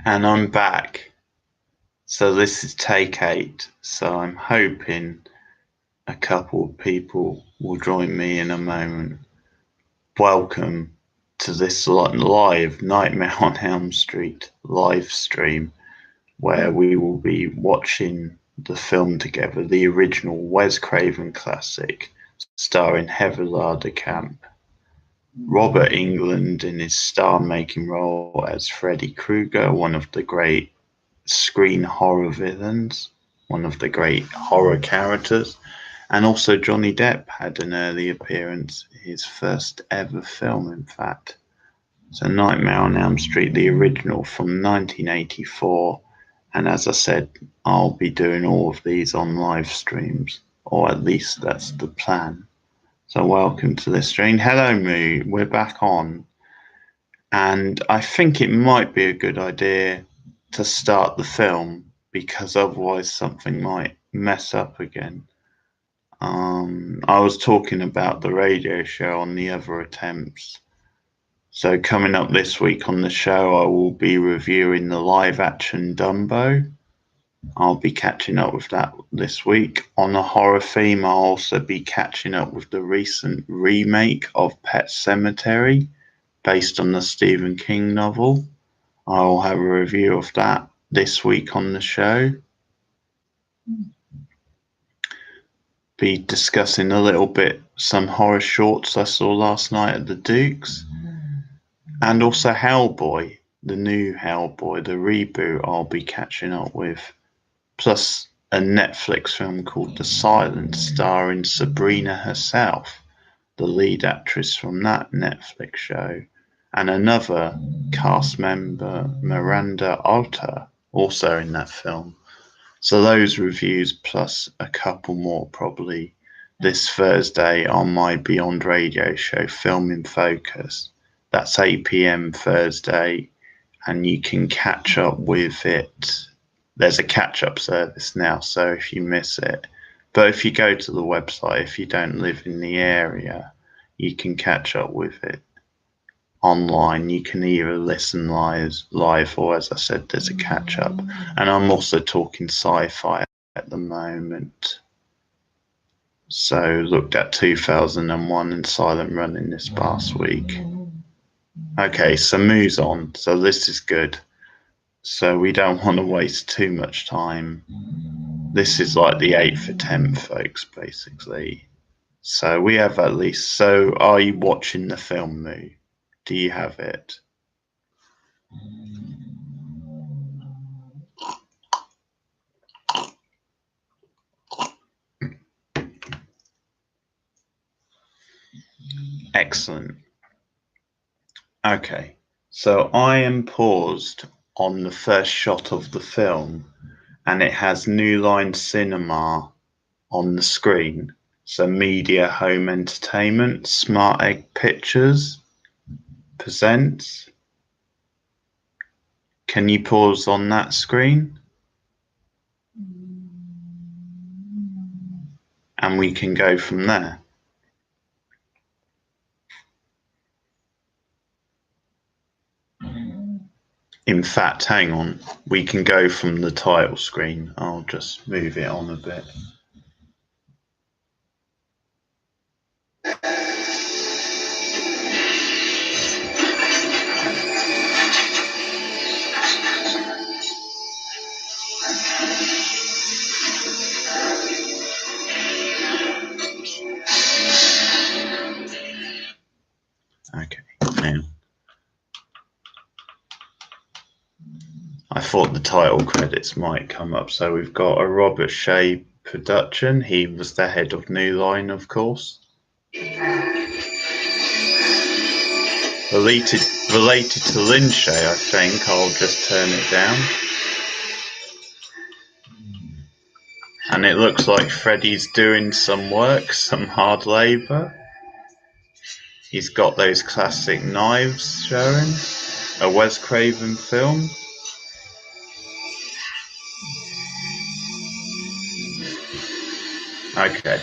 And I'm back. So this is take 8. So I'm hoping a couple of people will join me in a moment. Welcome to this live Nightmare on Elm Street live stream where we will be watching the film together, the original Wes Craven classic starring Heather Camp, Robert Englund in his star-making role as Freddy Krueger, one of the great screen horror villains, one of the great horror characters, and also Johnny Depp had an early appearance, his first ever film, in fact. So Nightmare on Elm Street, the original from 1984, and as I said, I'll be doing all of these on live streams, or at least that's the plan. So welcome to this stream. Hello, Moo. We're back on. And I think it might be a good idea to start the film because otherwise something might mess up again. I was talking about the radio show on the other attempts. So coming up this week on the show, I will be reviewing the live action Dumbo. I'll be catching up with that this week. On a horror theme, I'll also be catching up with the recent remake of Pet Sematary, based on the Stephen King novel. I'll have a review of that this week on the show. Be discussing a little bit some horror shorts I saw last night at the Dukes. And also Hellboy, the new Hellboy, the reboot I'll be catching up with. Plus a Netflix film called The Silence, starring Sabrina herself, the lead actress from that Netflix show, and another cast member, Miranda Alter, also in that film. So those reviews plus a couple more probably this Thursday on my Beyond Radio show, Film in Focus. That's 8 p.m. Thursday, and you can catch up with it. There's a catch-up service now, so if you miss it. But if you go to the website, if you don't live in the area, you can catch up with it online. You can either listen live or, as I said, there's a catch-up. And I'm also talking sci-fi at the moment. So looked at 2001 and Silent Running this past week. Okay, so moves on. So this is good. So we don't want to waste too much time. This is like the 8th attempt, folks, basically. So we have at least. So are you watching the film, Moo? Do you have it? Excellent. Okay, so I am paused on the first shot of the film, and it has New Line Cinema on the screen. So Media Home Entertainment, Smart Egg Pictures presents. Can you pause on that screen? And we can go from there. In fact, hang on, we can go from the title screen. I'll just move it on a bit. Okay, now I thought the title credits might come up. So we've got a Robert Shea production. He was the head of New Line, of course. Related to Lynn Shea, I think. I'll just turn it down. And it looks like Freddy's doing some work, some hard labour. He's got those classic knives showing. A Wes Craven film. Okay.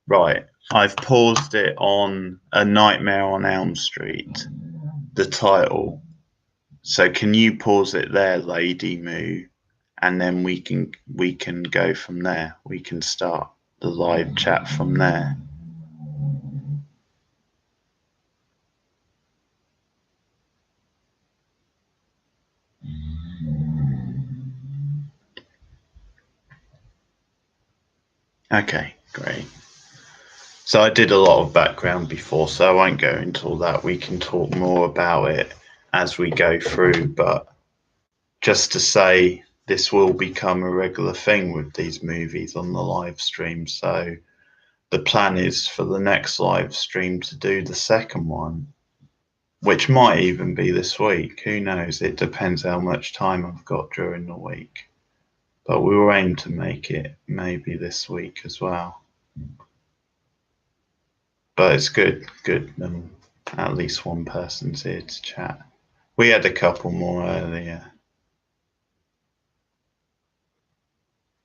Right. I've paused it on A Nightmare on Elm Street, the title. So can you pause it there, Lady Moo, and then we can go from there. We can start the live chat from there. Okay, great. So I did a lot of background before, so I won't go into all that. We can talk more about it as we go through, but just to say, this will become a regular thing with these movies on the live stream. So the plan is for the next live stream to do the second one, which might even be this week. Who knows? It depends how much time I've got during the week. But we will aim to make it maybe this week as well. But it's good. At least one person's here to chat. We had a couple more earlier.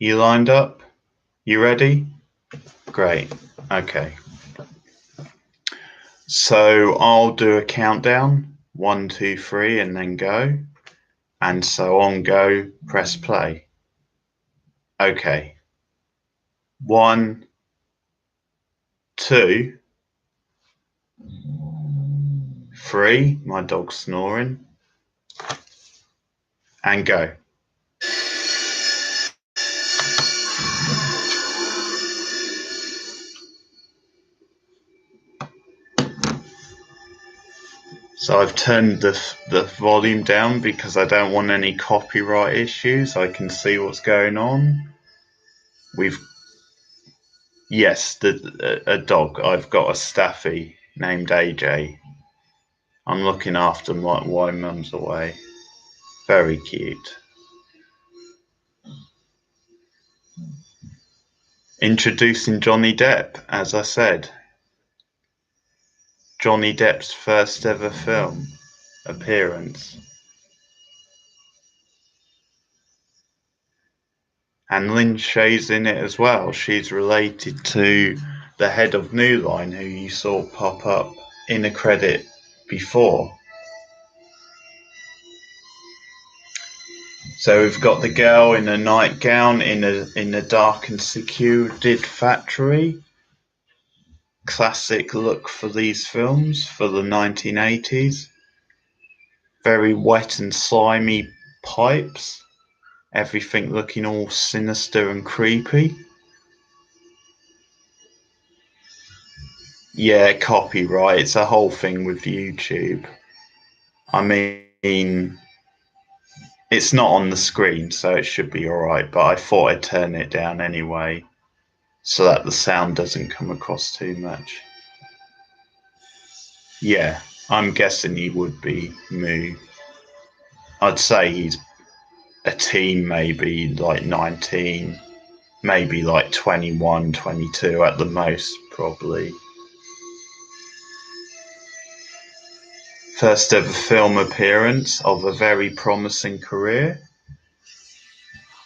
You lined up? You ready? Great. Okay. So I'll do a countdown. 1, 2, 3, and then go. And so on go, press play. Okay. 1, 2, 3. My dog's snoring. And go. So I've turned the volume down because I don't want any copyright issues. I can see what's going on. Yes, a dog. I've got a staffy named AJ. I'm looking after while mum's away. Very cute. Introducing Johnny Depp, as I said. Johnny Depp's first ever film appearance. And Lynn Shay's in it as well. She's related to the head of New Line, who you saw pop up in a credit before. So we've got the girl in a nightgown in a dark and secluded factory. Classic look for these films for the 1980s. Very wet and slimy pipes. Everything looking all sinister and creepy. Yeah, copyright. It's a whole thing with YouTube. I mean, it's not on the screen, so it should be alright, but I thought I'd turn it down anyway so that the sound doesn't come across too much. Yeah, I'm guessing he would be Moo. I'd say he's a teen, maybe like 19, maybe like 21, 22 at the most, probably. First ever film appearance of a very promising career.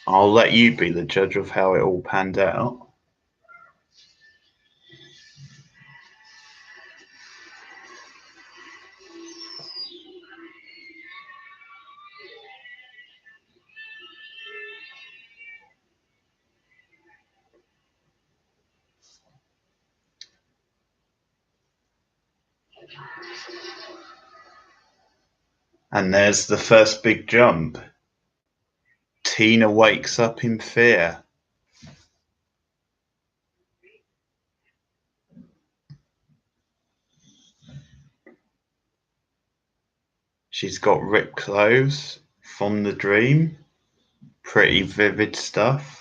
I'll let you be the judge of how it all panned out. And there's the first big jump. Tina wakes up in fear. She's got ripped clothes from the dream. Pretty vivid stuff.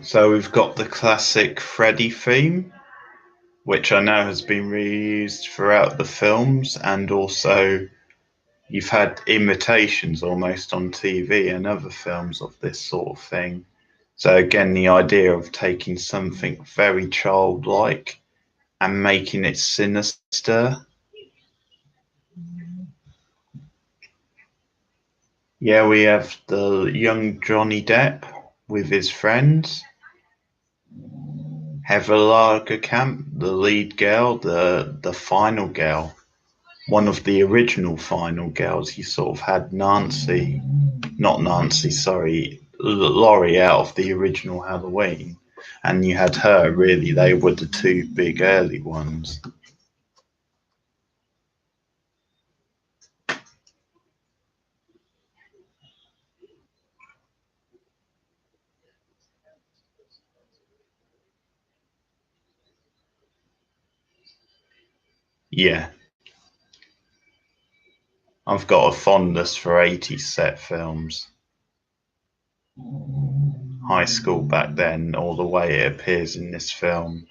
So we've got the classic Freddy theme, which I know has been reused throughout the films, and also you've had imitations almost on TV and other films of this sort of thing. So again, the idea of taking something very childlike and making it sinister. Yeah, we have the young Johnny Depp with his friends. Heather Lagerkamp, the lead girl, the final girl, one of the original final girls. You sort of had Laurie out of the original Halloween, and you had her. Really, they were the two big early ones. Yeah, I've got a fondness for 80s set films. High school back then, all the way it appears in this film.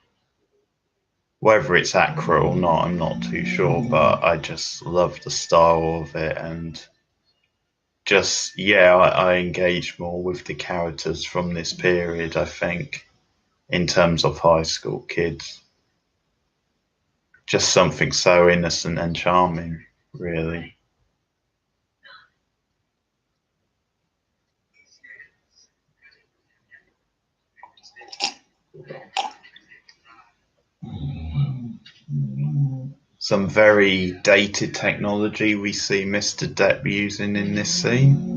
Whether it's accurate or not, I'm not too sure, but I just love the style of it, and just, yeah, I engage more with the characters from this period, I think, in terms of high school kids. Just something so innocent and charming, really. Some very dated technology we see Mr. Depp using in this scene.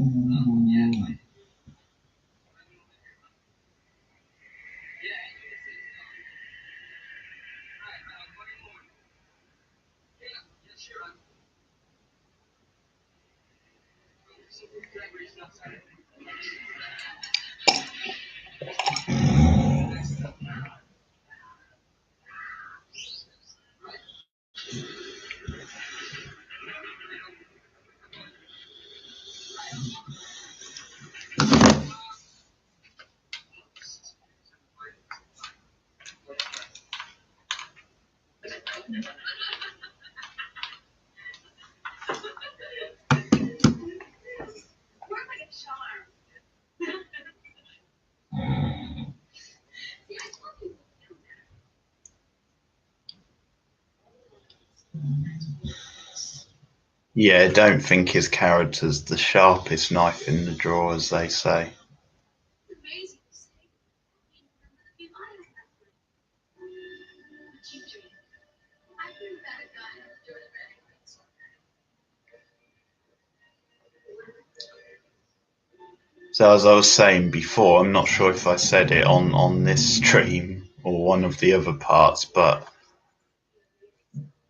Yeah, I don't think his character's the sharpest knife in the drawer, as they say. So as I was saying before, I'm not sure if I said it on this stream or one of the other parts, but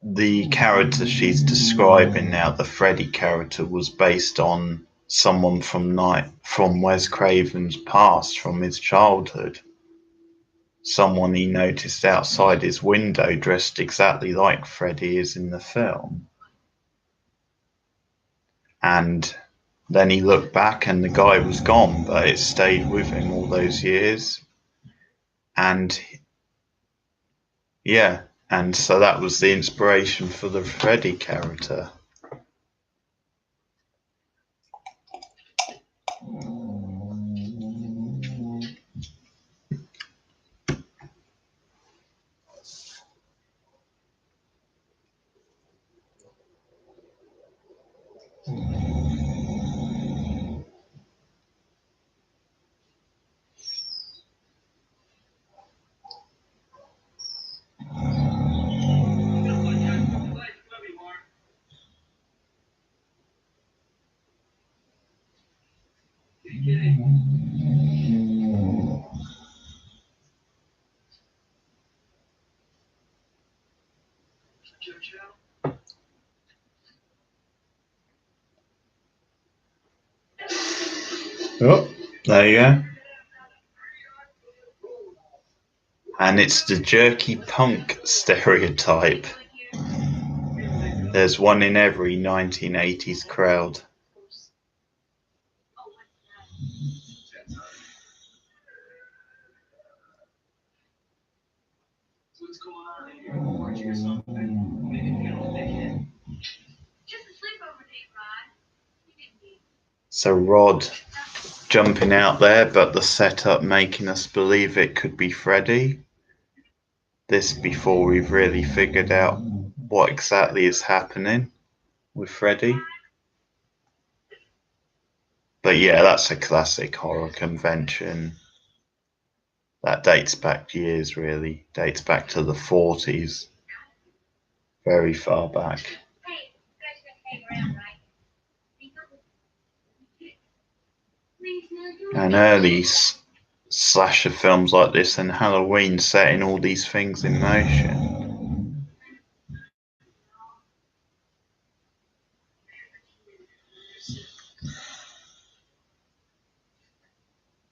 the character she's describing now, the Freddy character, was based on someone from Wes Craven's past, from his childhood. Someone he noticed outside his window dressed exactly like Freddy is in the film. And then he looked back and the guy was gone, but it stayed with him all those years. And yeah, and so that was the inspiration for the Freddy character. Oh, there you go. And it's the jerky punk stereotype. There's one in every 1980s crowd. So Rod jumping out there, but the setup making us believe it could be Freddy. This before we've really figured out what exactly is happening with Freddy. But yeah, that's a classic horror convention. That dates back years, really. Dates back to the 40s. Very far back. And early slasher films like this and Halloween setting all these things in motion.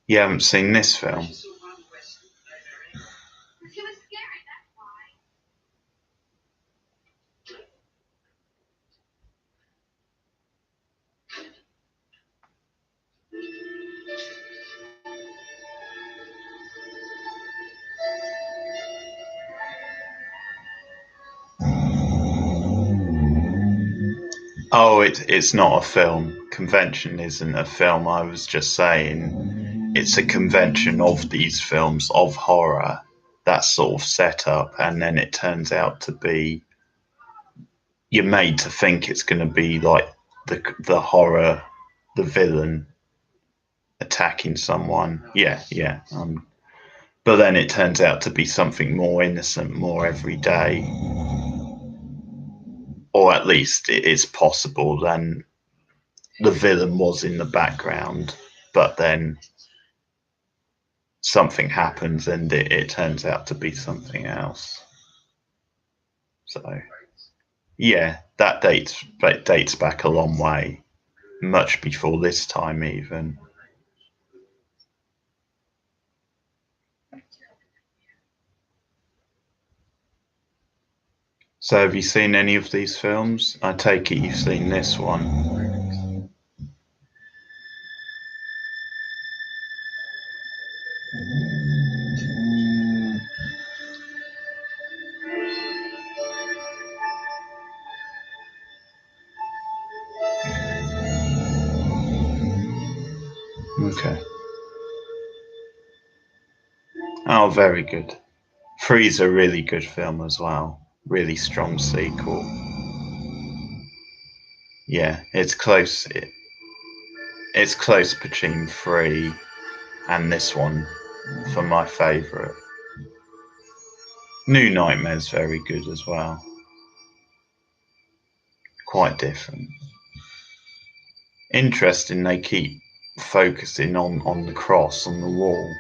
You haven't seen this film? Oh, it's not a film. Convention isn't a film. I was just saying it's a convention of these films of horror, that sort of setup, and then it turns out to be you're made to think it's going to be like the horror, the villain attacking someone. Yeah, yeah. But then it turns out to be something more innocent, more everyday, or at least it is possible. Then the villain was in the background, but then something happens and it turns out to be something else. So yeah, that dates back a long way, much before this time even. So have you seen any of these films? I take it you've seen this one. Okay. Oh, very good. Three's a really good film as well. Really strong sequel. Yeah, it's close. It's close between three and this one for my favourite. New Nightmare's very good as well. Quite different. Interesting they keep focusing on the cross on the wall.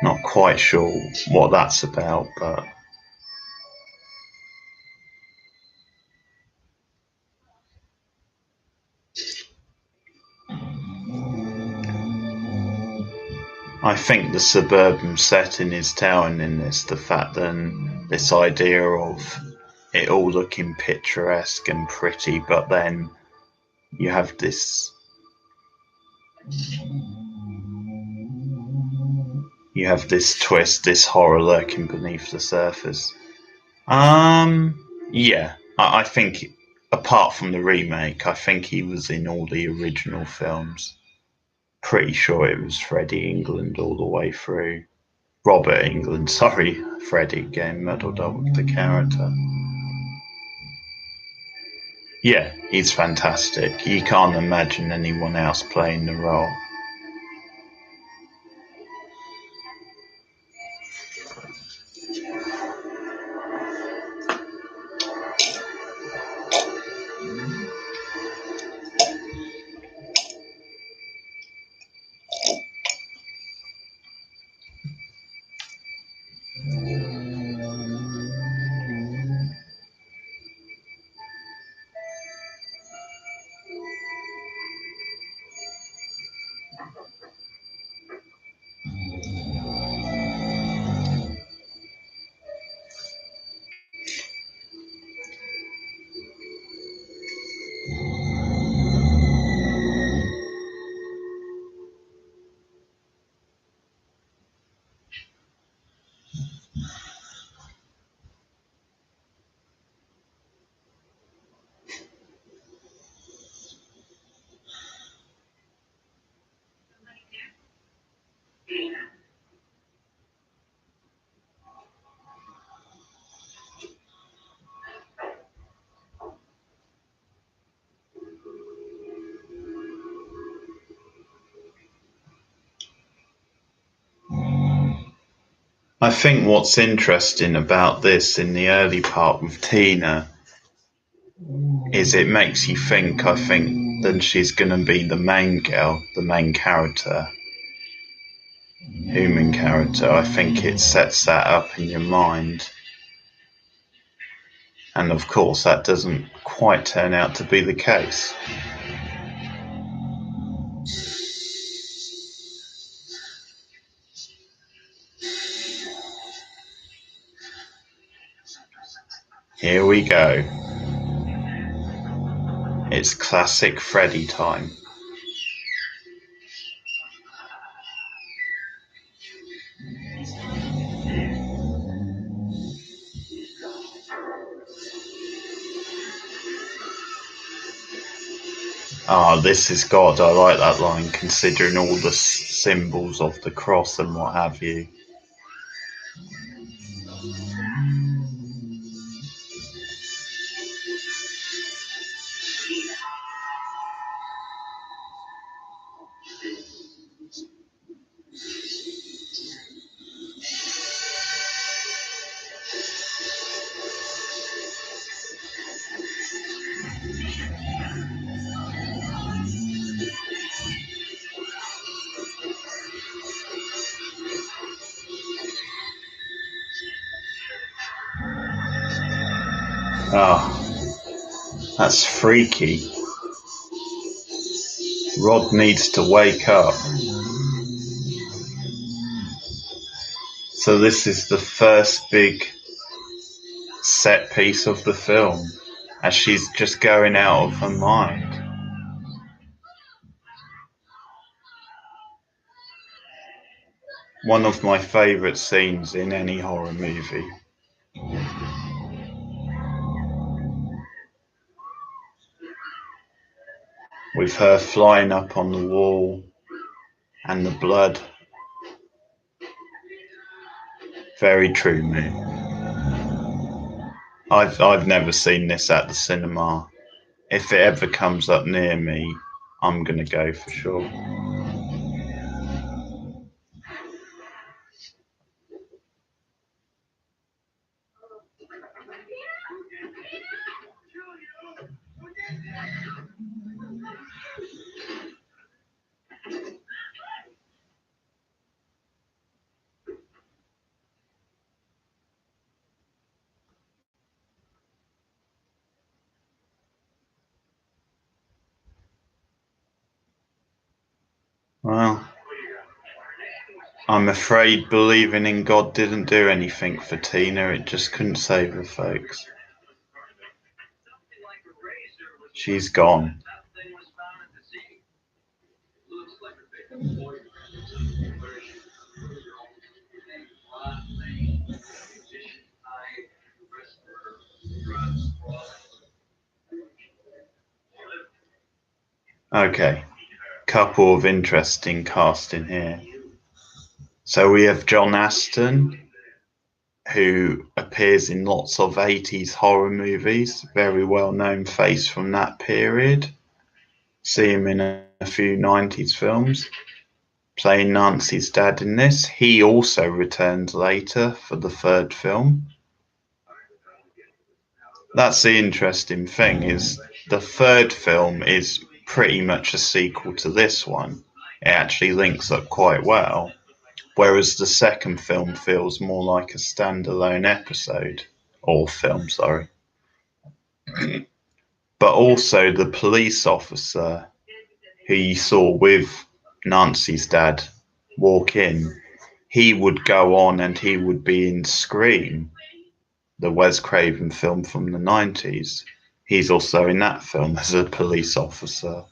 Not quite sure what that's about, but I think the suburban setting is telling in this, the fact that this idea of it all looking picturesque and pretty, but then you have this twist, this horror lurking beneath the surface. Yeah, I think apart from the remake, I think he was in all the original films. Pretty sure it was Freddie England all the way through. Robert England, sorry, Freddie, getting muddled up with the character. Yeah, he's fantastic. You can't imagine anyone else playing the role. I think what's interesting about this in the early part with Tina is it makes you think, I think, that she's going to be the main girl, the main character, human character. I think it sets that up in your mind. And of course, that doesn't quite turn out to be the case. Here we go. It's classic Freddy time. Ah, this is God. I like that line, considering all the symbols of the cross and what have you. Ah, that's freaky. Rod needs to wake up. So this is the first big set piece of the film, as she's just going out of her mind. One of my favourite scenes in any horror movie. With her flying up on the wall and the blood. Very true, mate. I've never seen this at the cinema. If it ever comes up near me, I'm gonna go for sure. Well, I'm afraid believing in God didn't do anything for Tina. It just couldn't save her, folks. She's gone. Okay, couple of interesting casting here. So we have John Aston, who appears in lots of 80s horror movies, very well known face from that period. See him in a few 90s films, playing Nancy's dad in this. He also returns later for the third film. That's the interesting thing, is the third film is pretty much a sequel to this one. It actually links up quite well, whereas the second film feels more like a standalone episode, or film, sorry. But also the police officer who you saw with Nancy's dad walk in, he would go on and he would be in Scream, the Wes Craven film from the 90s. He's also in that film as a police officer.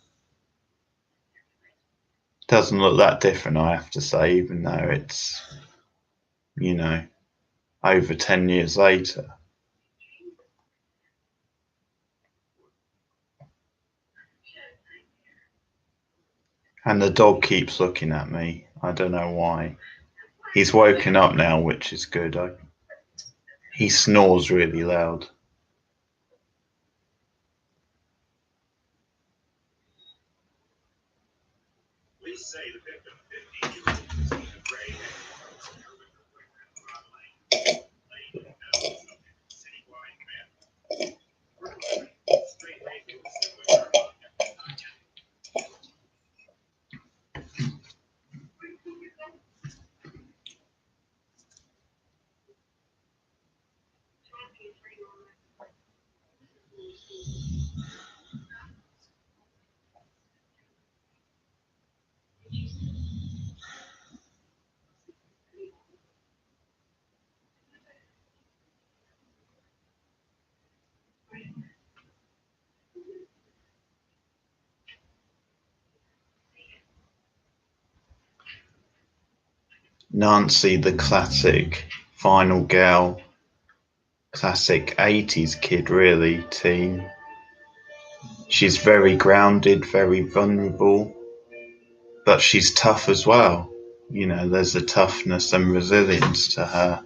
Doesn't look that different, I have to say, even though it's, over 10 years later. And the dog keeps looking at me. I don't know why. He's woken up now, which is good. He snores really loud. Nancy, the classic final girl, classic 80s kid, really, teen. She's very grounded, very vulnerable, but she's tough as well. You know, there's a toughness and resilience to her.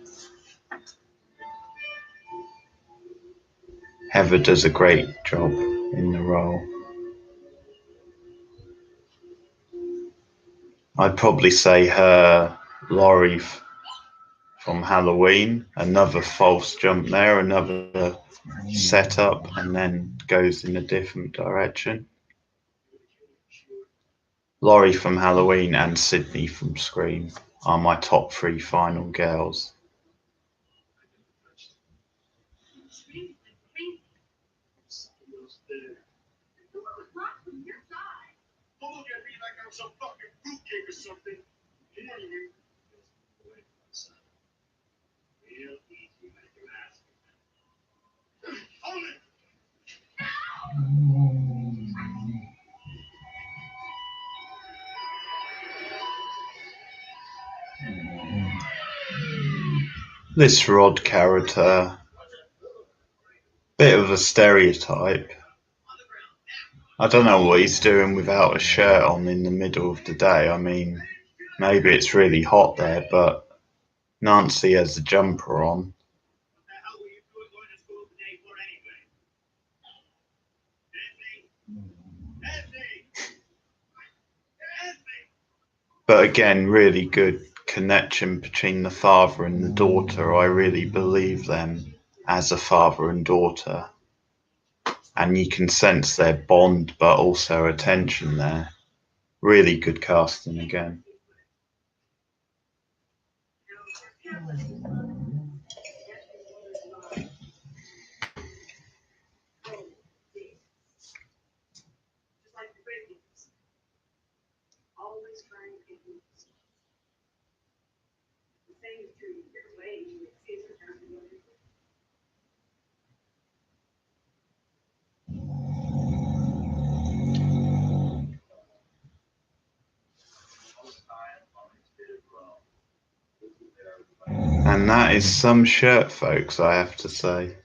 Heather does a great job in the role. I'd probably say her, Laurie from Halloween, another false jump there, another setup, and then goes in a different direction. Laurie from Halloween and Sydney from Scream are my top 3 final girls. This Rod character, bit of a stereotype. I don't know what he's doing without a shirt on in the middle of the day. I mean, maybe it's really hot there, but Nancy has a jumper on. But again, really good connection between the father and the daughter. I really believe them as a father and daughter. And you can sense their bond, but also a tension there. Really good casting again. And that is some shirt, folks, I have to say.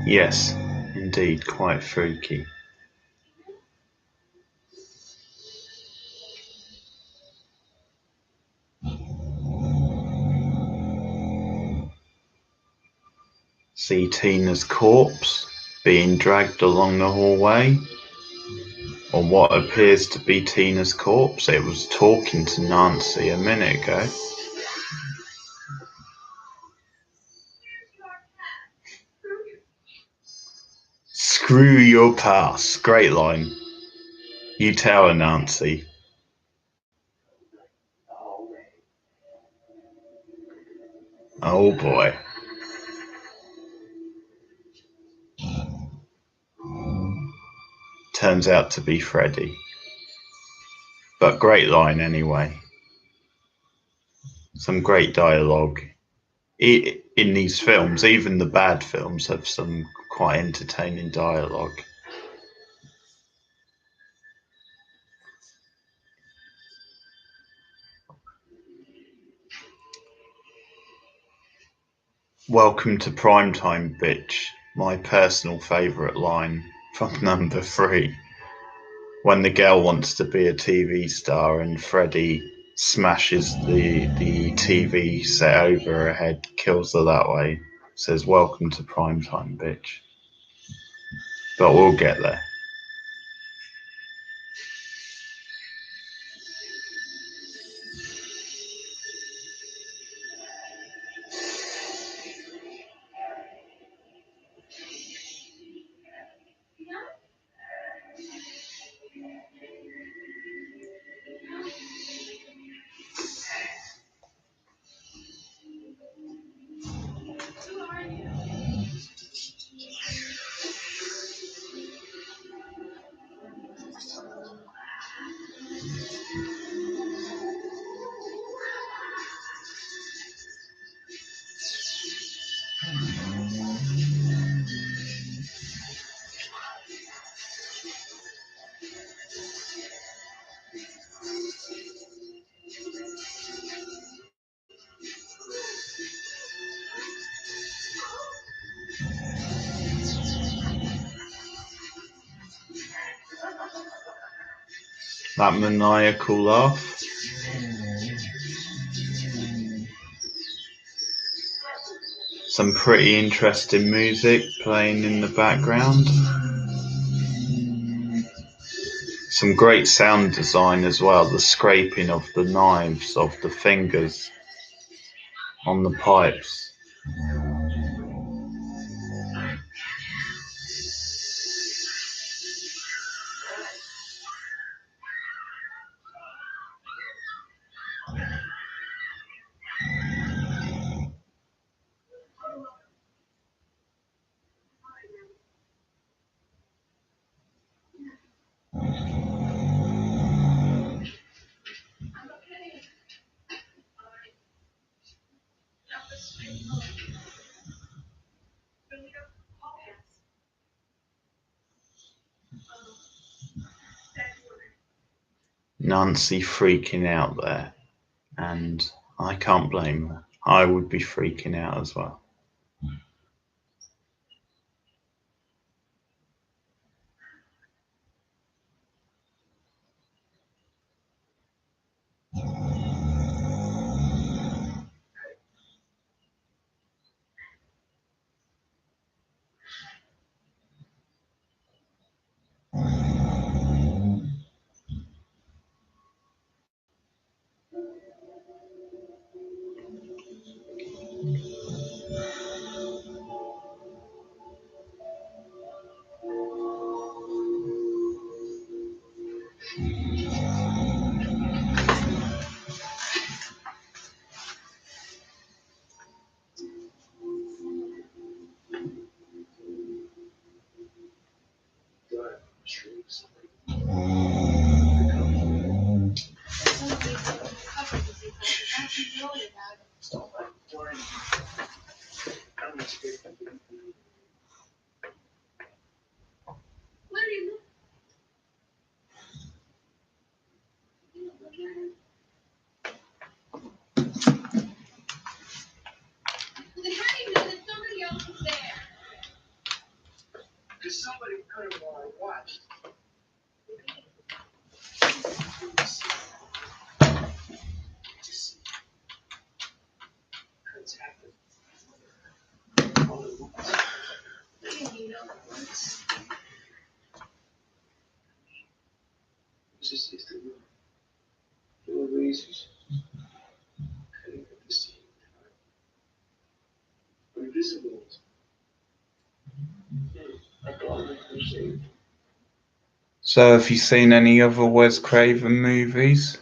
Yes, indeed, quite freaky. See Tina's corpse being dragged along the hallway, or what appears to be Tina's corpse. It was talking to Nancy a minute ago. Screw your past. Great line. You tell her, Nancy. Oh boy. Turns out to be Freddy. But great line anyway. Some great dialogue. In these films, even the bad films have some quite entertaining dialogue. Welcome to primetime, bitch. My personal favourite line from number 3. When the girl wants to be a TV star and Freddy smashes the TV set over her head, kills her that way, says, welcome to primetime, bitch. but we'll get there. That maniacal laugh. Some pretty interesting music playing in the background. Some great sound design as well, the scraping of the knives, of the fingers on the pipes. Nancy freaking out there, and I can't blame her. I would be freaking out as well. So have you seen any other Wes Craven movies?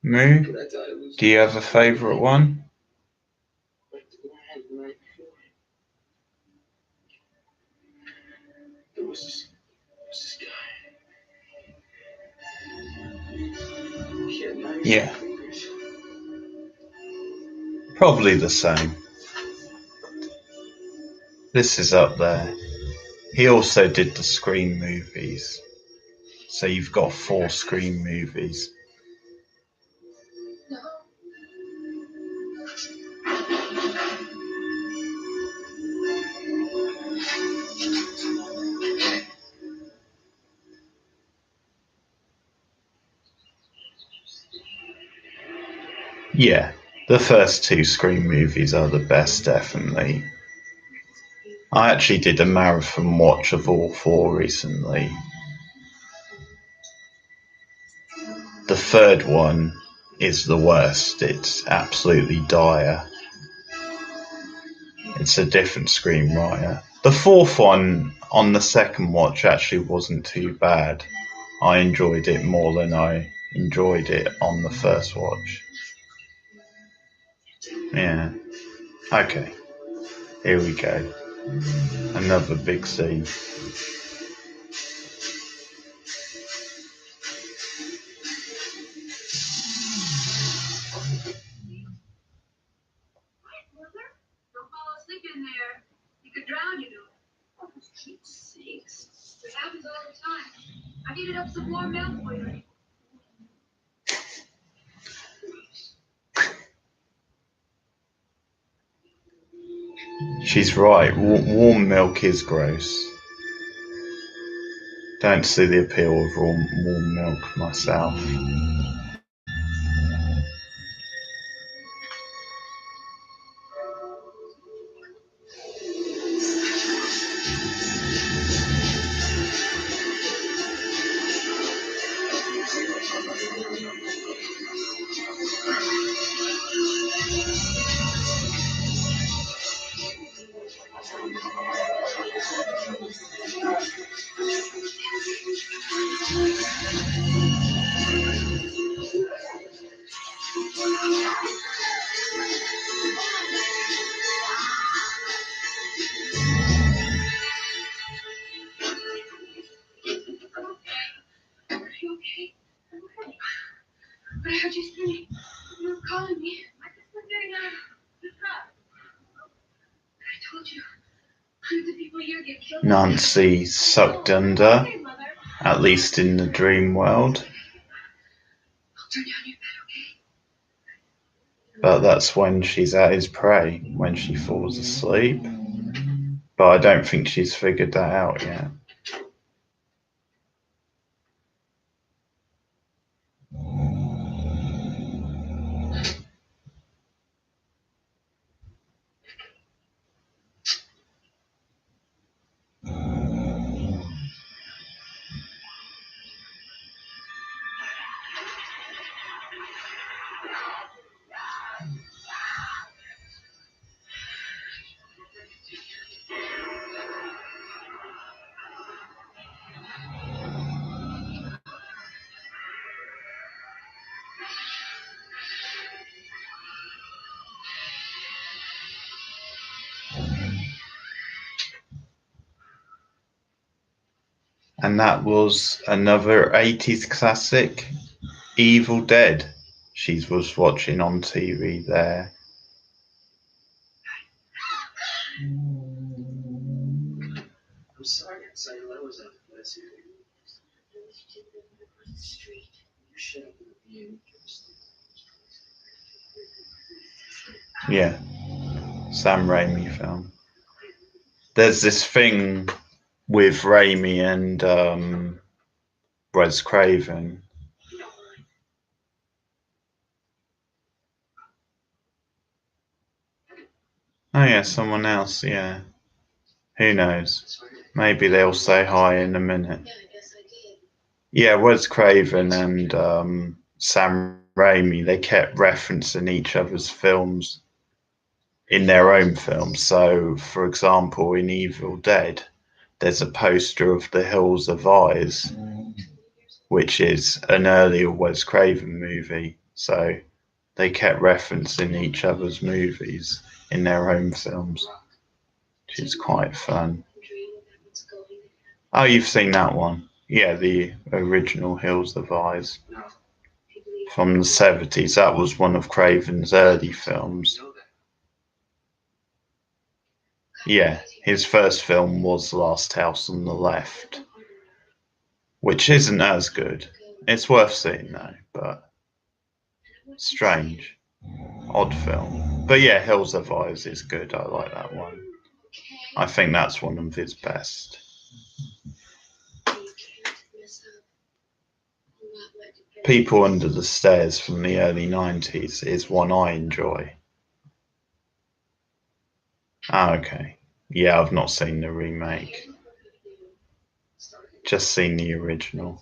Moo? Do you have a favourite one? Yeah. Probably the same. This is up there. He also did the Scream movies. So you've got 4 Scream movies. Yeah, the first 2 Scream movies are the best, definitely. I actually did a marathon watch of all four recently. The third one is the worst. It's absolutely dire. It's a different screenwriter. The fourth one on the second watch actually wasn't too bad. I enjoyed it more than I enjoyed it on the first watch. Yeah. Okay. Here we go. Another big scene. Don't fall asleep in there. You could drown, you know. Oh, for Pete's sakes. It happens all the time. I heated up some warm milk for you. She's right. Warm milk is gross. Don't see the appeal of warm milk myself. Are you okay? I'm okay. But I heard you screaming. You were calling me. I just was getting out of the truck. I told you. Hundreds of people here get killed. Nancy sucked under, at least in the dream world. I'll turn down your bed, okay? But that's when she's at his prey, when she falls asleep. But I don't think she's figured that out yet. And that was another 80s classic, Evil Dead. She was watching on TV there. I'm sorry, I was out of place here. Street. You should have been. Yeah, Sam Raimi film. There's this thing with Raimi and Wes Craven. Oh yeah, someone else, yeah. Who knows? Maybe they'll say hi in a minute. Yeah, I guess I did. Yeah, Wes Craven and Sam Raimi, they kept referencing each other's films in their own films. So, for example, in Evil Dead, there's a poster of The Hills Have Eyes, which is an earlier Wes Craven movie. So they kept referencing each other's movies in their own films, which is quite fun. Oh, you've seen that one? Yeah, the original Hills Have Eyes from the 70s. That was one of Craven's early films. Yeah, his first film was Last House on the Left, which isn't as good. It's worth seeing though, but strange, odd film. But yeah, Hills Have Eyes is good. I like that one. I think that's one of his best. People Under the Stairs from the early 90s is one I enjoy. Ah, okay. Yeah, I've not seen the remake. Just seen the original.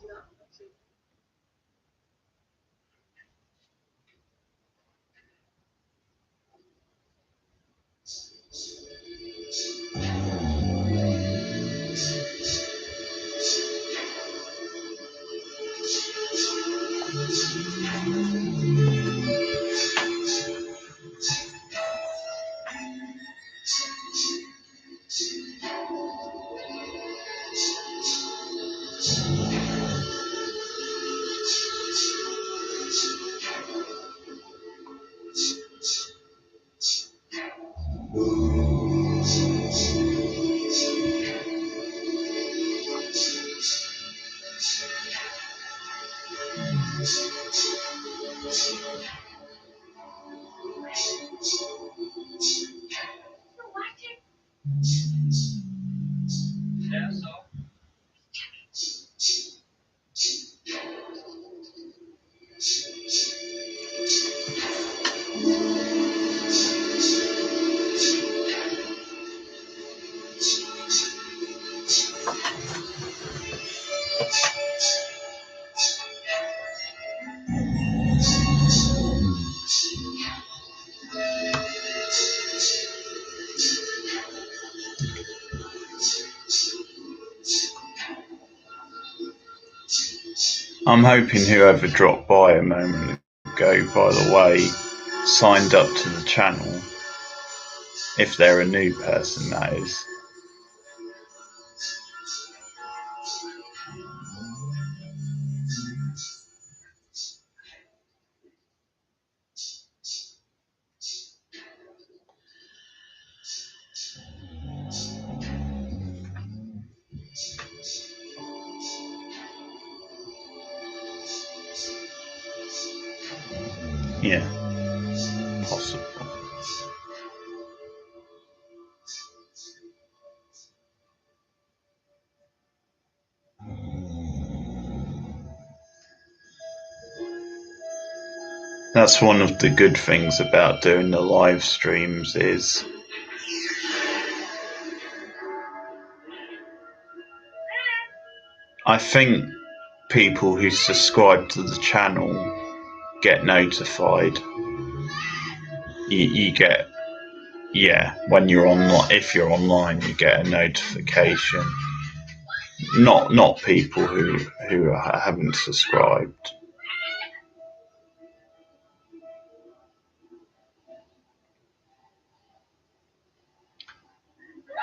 I'm hoping whoever dropped by a moment ago, by the way, signed up to the channel. If they're a new person, that is. Yeah, possible. That's one of the good things about doing the live streams is I think people who subscribe to the channel get notified. You get, yeah, when you're online, if you're online, you get a notification. Not people who haven't subscribed.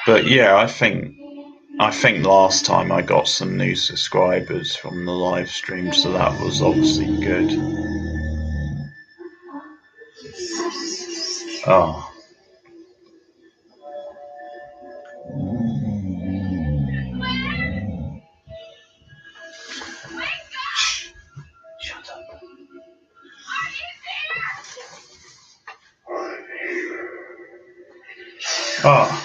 But yeah, I think last time I got some new subscribers from the live stream, so that was obviously good. Oh. Shut up. Oh.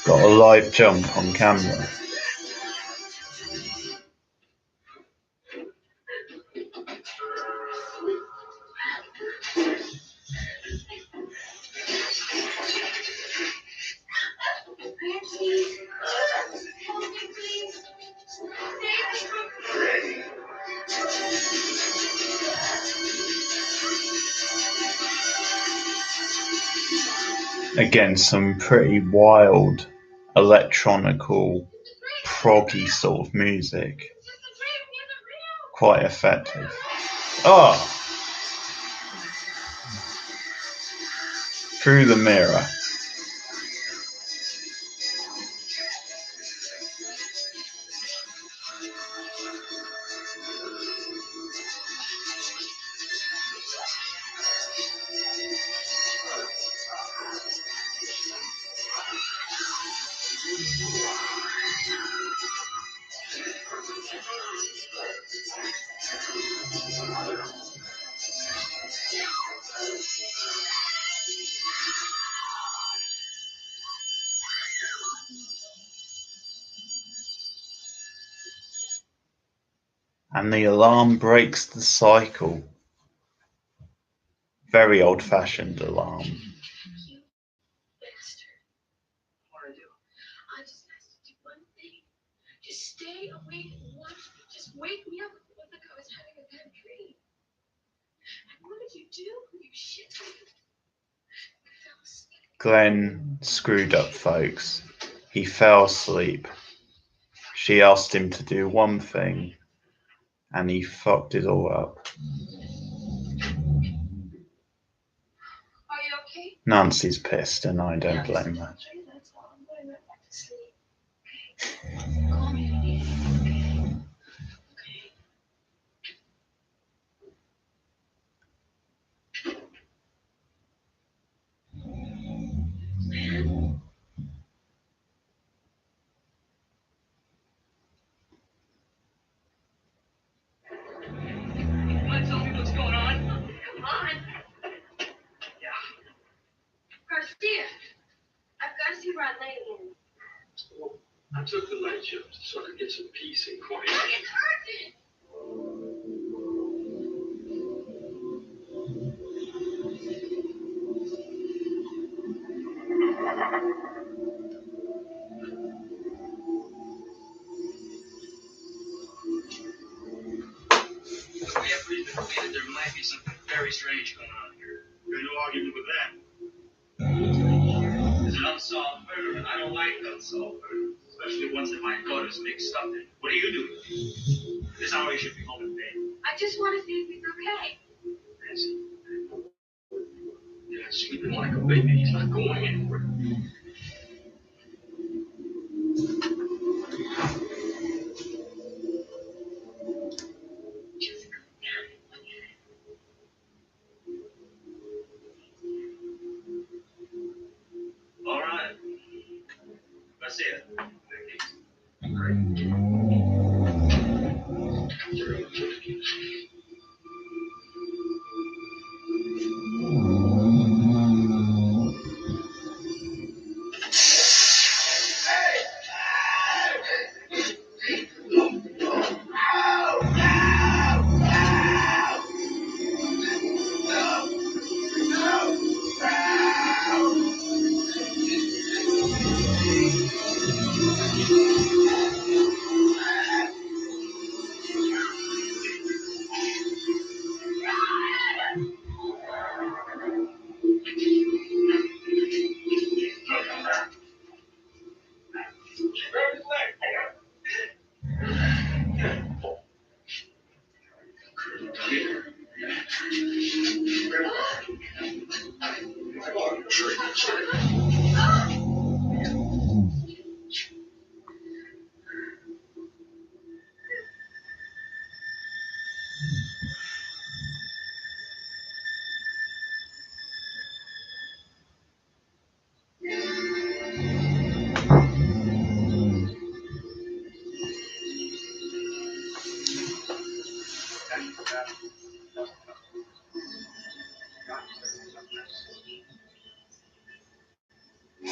Got a live jump on camera. Again, some pretty wild electronical proggy sort of music. Quite effective. Oh! Through the mirror. and the alarm breaks the cycle. Very old-fashioned alarm. You bastard. What do I do? I just asked you to do one thing. Just stay awake and watch me. Just wake me up if it looked like I was having a bad dream. And what did you do? You shit me. I fell asleep. Glenn screwed up, folks. He fell asleep. She asked him to do one thing, and he fucked it all up. Are you okay? Nancy's pissed, and I don't blame her. That's all. I'm going right back to sleep. Okay. Call me if you need anything, okay? You want to tell me what's going on? Come on. Yeah. Garcia, I've got to see where I lay again. Well, I took the night shift so I could get some peace and quiet. It's urgent. We have reason to believe that there might be something very strange going on here. There's no argument with that. It's an unsolved murder, and I don't like unsolved murders, especially ones that my daughter's mixed up in. What are you doing? This hour you should be home in bed. I just want to see if he's okay. Nancy. Yeah, sleeping like a baby. He's not going anywhere. Just go down. All right. Let's see it.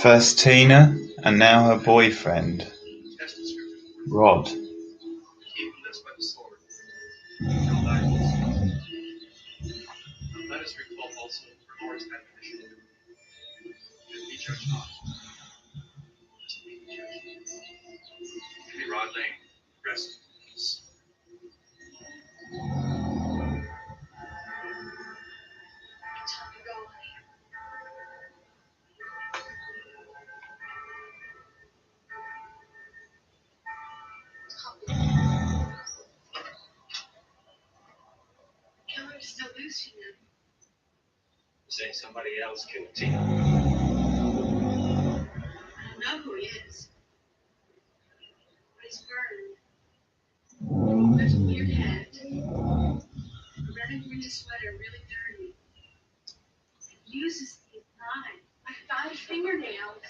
First Tina, and now her boyfriend, Rod. He lives by the sword. Come back. Let us recall also for Lord's definition. Be judged not. Just be judged. Give me Rod Lane. Rest in peace. It's time to go. Killer's still loose, you know. Saying somebody else killed Tina. I don't know who he is. But he's burned. There's a weird hat. A red and green sweater, really dirty. He uses these knives. I 5 fingernails.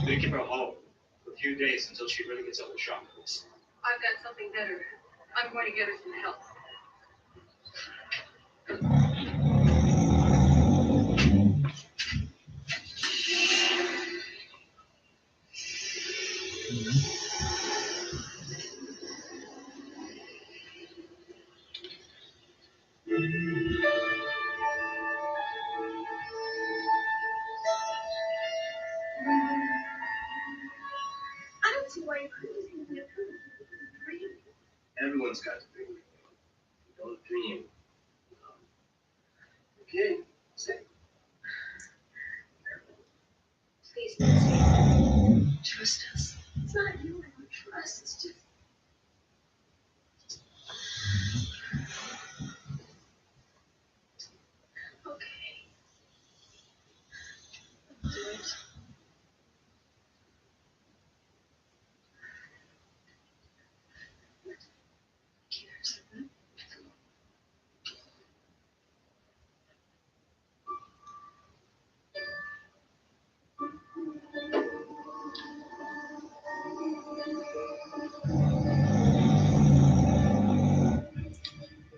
They keep her home for a few days until she really gets over the shock of this. I've got something better. I'm going to get her some help. why you couldn't just give me a dream. Everyone's got to dream. Don't dream. Okay, say. Please, Nancy. Trust us. It's not you I don't trust. It's just. Okay. I'll do it.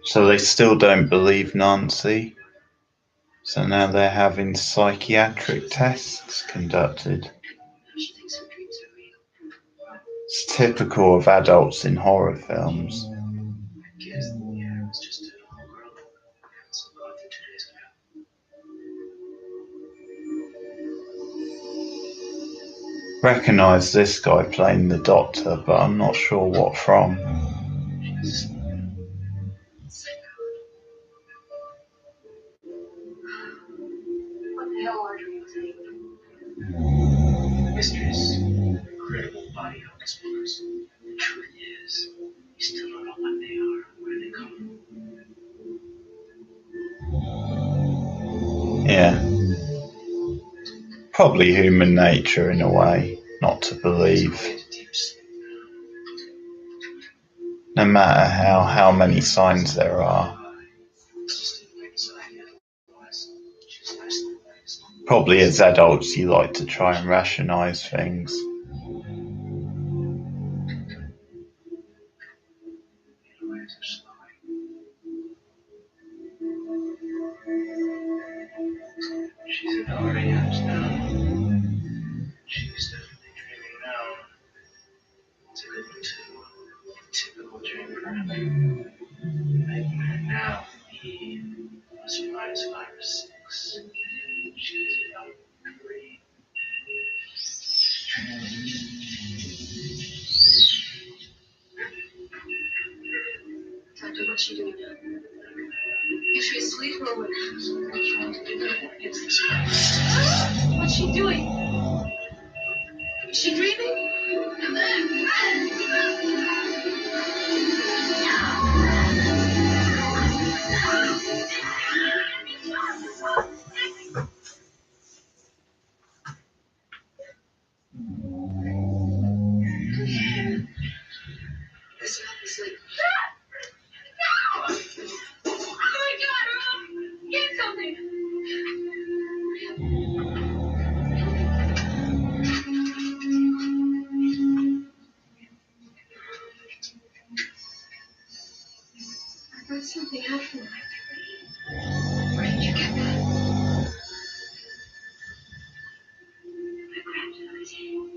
So they still don't believe Nancy. So now they're having psychiatric tests conducted. She thinks her dreams are real. It's typical of adults in horror films. I guess, yeah, it was just a whole girl. So going through 2 days now. Recognise this guy playing the doctor, but I'm not sure what from. What the hell are dreams? Mysteries. Incredible body of explorers. The truth is, you still don't know what they are, where they come from. Yeah. Probably human nature in a way, not to believe. No matter how many signs there are. Probably as adults you like to try and rationalise things. She's in the audience now. She's definitely dreaming now. It's a good one too. Typical dream for her. Nightmare now. He must rise 5 or 6. She's about 3. Doctor, what's she doing now? Is she asleep or what? What's she doing? Is she dreaming? Listen, sleep. No! Oh my God! Get something! I got something out from my. Where did you get that? I grabbed it on his hand.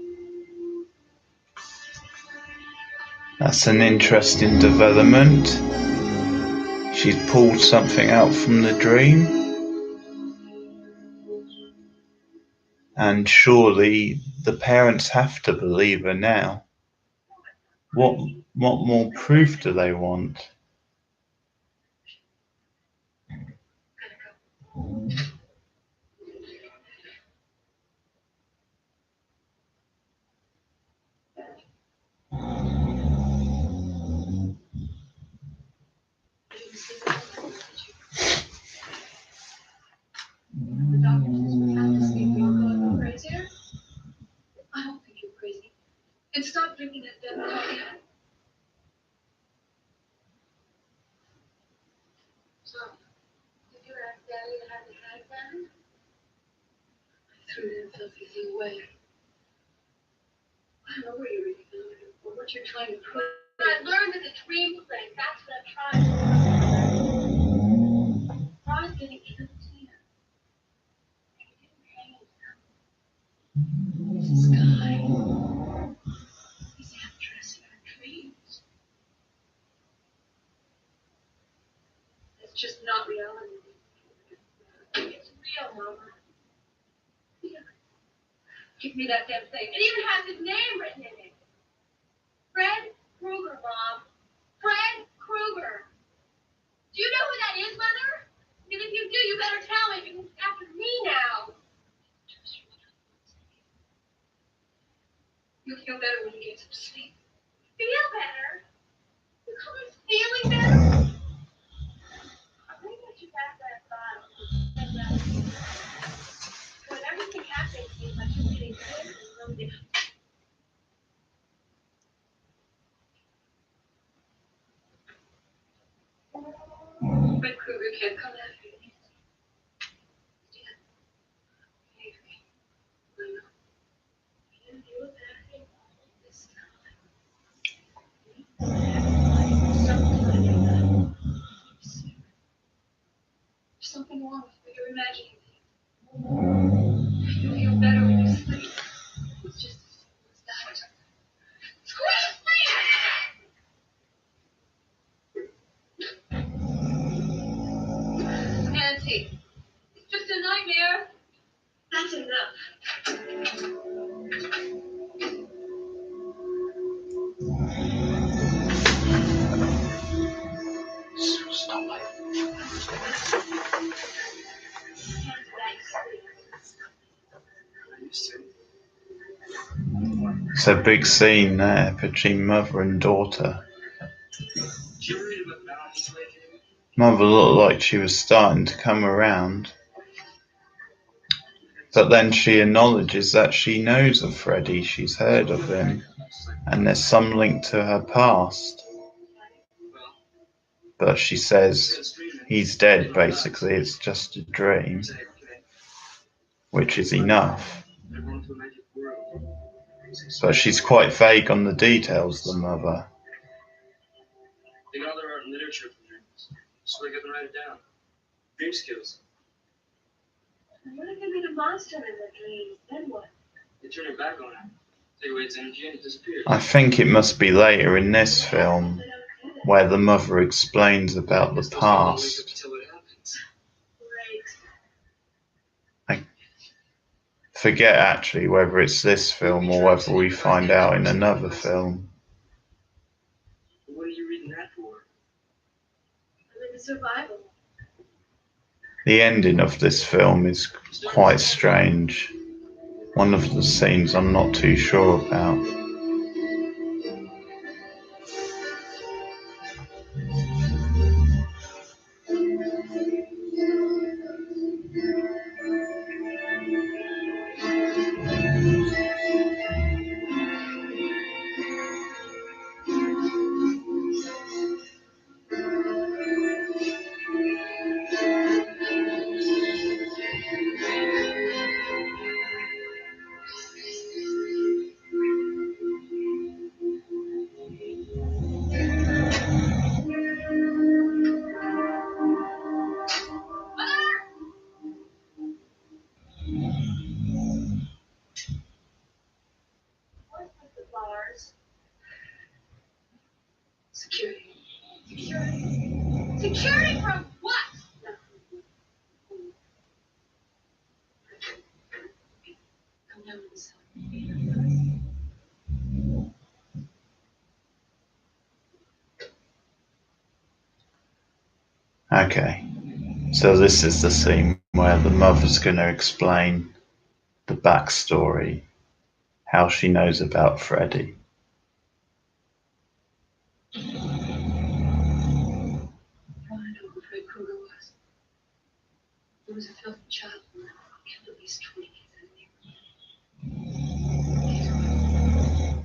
That's an interesting development. She's pulled something out from the dream. And surely the parents have to believe her now. What more proof do they want? The doctor says we have to sleep. You're going crazier? I don't think you're crazy. And stop drinking that damn coffee. So, did you ask Daddy to have the tag down? I threw that filthy thing away. I don't know where you're really going or what you're trying to prove. I learned at the dream clinic. That's what I'm trying to do. Ron's getting even Tina. This guy. He's the actress in our dreams. It's just not reality. It's real, Mama. Yeah. Give me that damn thing. It even has his name written in it. me to get some sleep. Feel better? You call it feeling better? I'll bring you back that bottle. When everything happens, it seems like you're getting good and really different. Fred Krueger can't come after you. Yeah. Okay. I know. You do it back this time. There's something wrong with what you're imagining. You feel better when you sleep. It's just as simple as that. Nancy, it's just a nightmare. That's enough. It's a big scene there between mother and daughter. Mother looked like she was starting to come around, but then she acknowledges that she knows of Freddy, she's heard of him, and there's some link to her past. But she says he's dead, basically, it's just a dream, which is enough. But she's quite vague on the details, the mother. They got all their art and literature from dreams, so they couldn't write it down. Dream skills. What if they meet a monster in their dreams? Then what? They turn it back on him. Take away its energy and it disappears. I think it must be later in this film where the mother explains about the past. I forget actually whether it's this film or whether we find out in another film. What are you reading that for? I live in survival. The ending of this film is quite strange. One of the scenes I'm not too sure about. What's with the bars? Security. Security. Security from what? Come down with the sun. Okay, so this is the scene where the mother's going to explain the backstory, how she knows about Freddy. I want to know who Fred Krueger was. He was a filthy child who killed at least 20 kids in the neighborhood.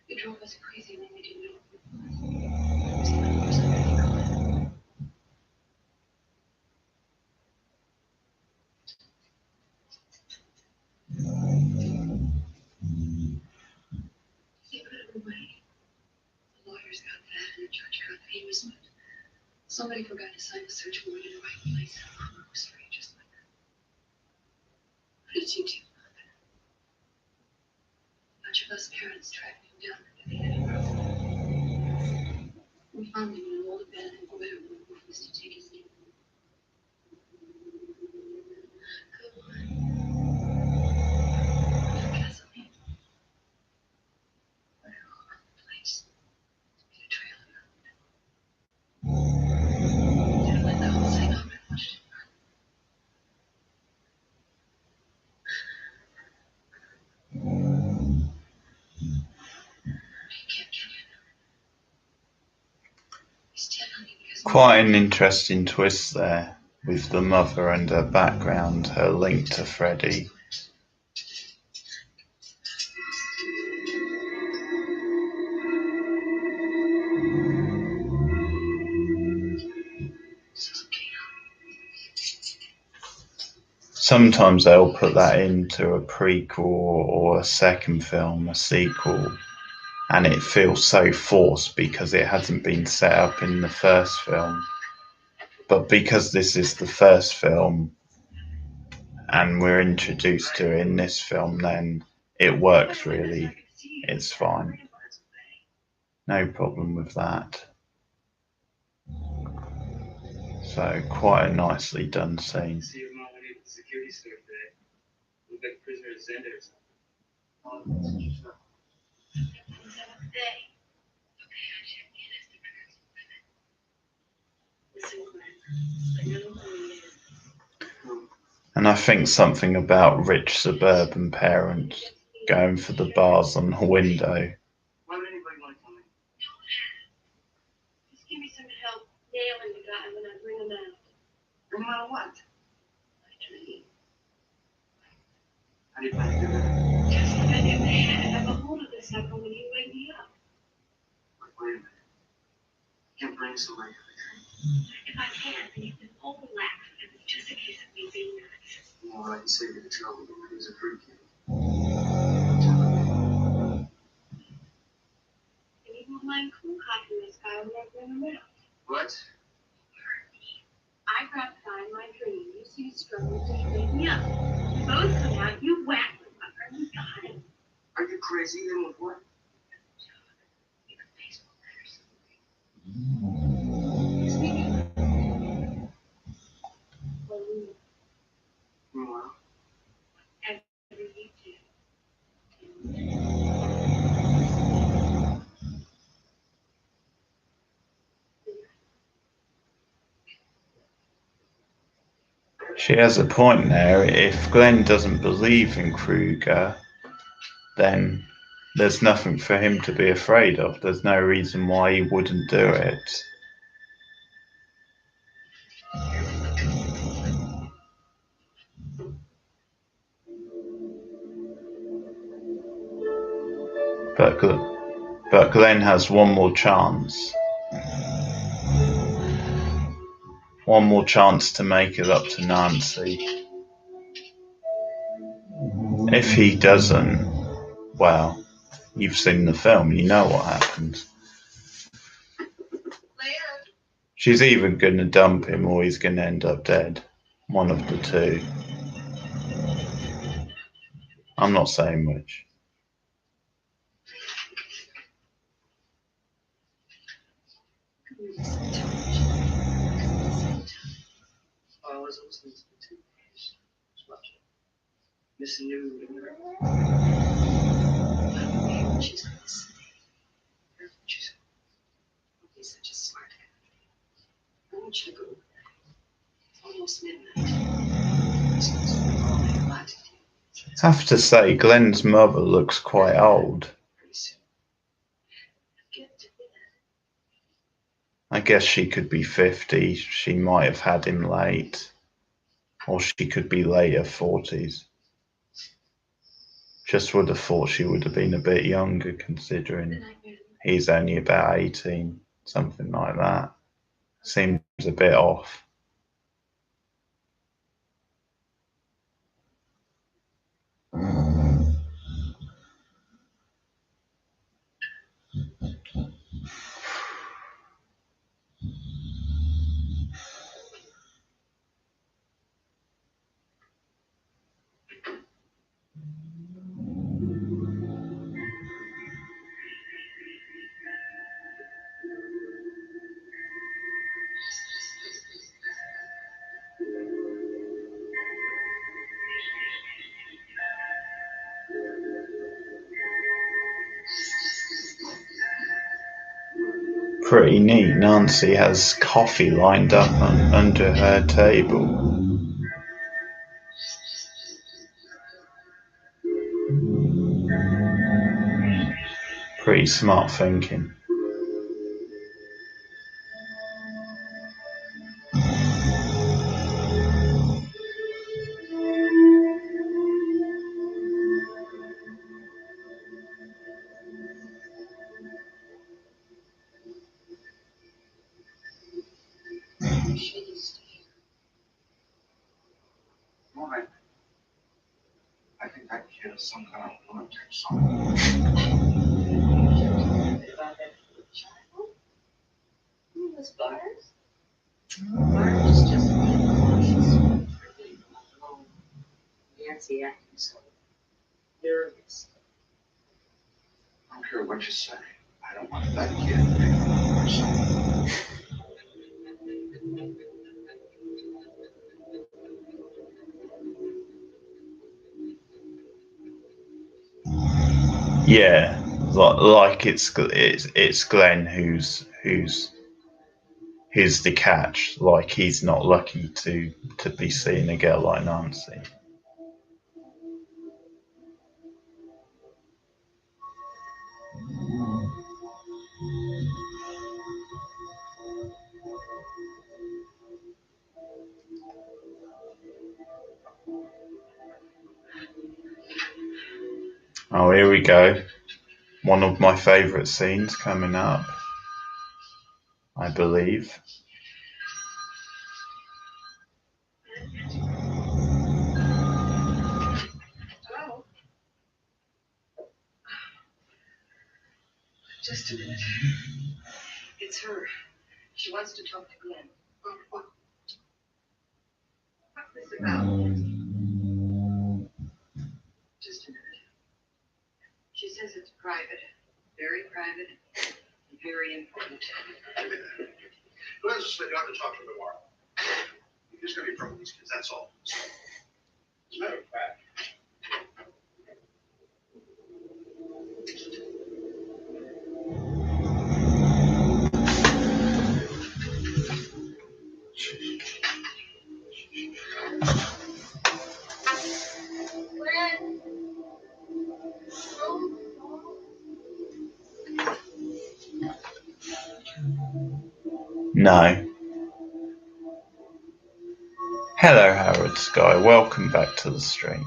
They drove us crazy and then they didn't know who it was. It was the only person I could call. They put it away. The lawyers got that and the judge got famous, but somebody forgot to sign the search warrant in the right place. Krueger was free just like that. What did you do? A bunch of us parents tracked him down and they had him. We found him in an old abandoned warehouse where we used to take his name. Come on. Gasoline. Put it all over the place. Be a trail of blood. Didn't let the whole thing up and watched it burn. Quite an interesting twist there, with the mother and her background, her link to Freddie. Sometimes they'll put that into a prequel or a second film, a sequel, and it feels so forced because it hasn't been set up in the first film. But because this is the first film and we're introduced to it in this film, then it works really. It's fine. No problem with that. So quite a nicely done scene. See your mom went into the security store today. Looked like a prisoner to send her or something. And I think something about rich suburban parents going for the bars on the window. Why would anybody want to come in? Just give me some help nailing the guy when I bring him out. Bring him out what? My dream. How do you plan to do that? Just like I never had. I have a hold of this sucker when you wake me up. Wait a minute. You can't bring somebody to the train. If I can, then you can overlap. And it's just a case of me being nuts. Well, I can save you the trouble. He's a freak kid. And you won't mind cool cocking this guy when I bring him out. What? I grab the guy in my dream. You see he's struggling, so you wake me up. You both come out, you whack the fucker, and you got him. Are you crazy? Then with what? You're a baseball player. Is he? Well, Meanwhile, whatever you do. She has a point there. If Glenn doesn't believe in Kruger, then there's nothing for him to be afraid of. There's no reason why he wouldn't do it. But Glenn has one more chance. One more chance to make it up to Nancy. If he doesn't, well, you've seen the film, you know what happens. She's either going to dump him or he's going to end up dead. One of the two. I'm not saying which. I was listening to the two. Just watching. Miss New. She's gonna say. She's He's such a smart guy. I want you to go. It's almost midnight. I have to say, Glenn's mother looks quite old. pretty soon. Get to bed. I guess she could be 50. She might have had him late. Or she could be later 40s. Just would have thought she would have been a bit younger considering he's only about 18. Something like that. Seems a bit off. Pretty neat. Nancy has coffee lined up under her table. Pretty smart thinking. as some kind of lunatic song. About that child? Who was Bars? Bars is just being cautious for being alone. Nancy acting so nervous. I don't care what you say. I don't want that kid being a person. Yeah, like it's Glenn who's the catch. Like he's not lucky to be seeing a girl like Nancy. Oh, here we go. One of my favourite scenes coming up, I believe. Hello? Just a minute. It's her. She wants to talk to Glenn. What's this about? Just a minute. She says it's private. Very private. And very important. Glenn just said you have to talk to him tomorrow. He's going to be in trouble with these kids, that's all. As a matter of fact, No. Hello, Howard Sky. Welcome back to the stream.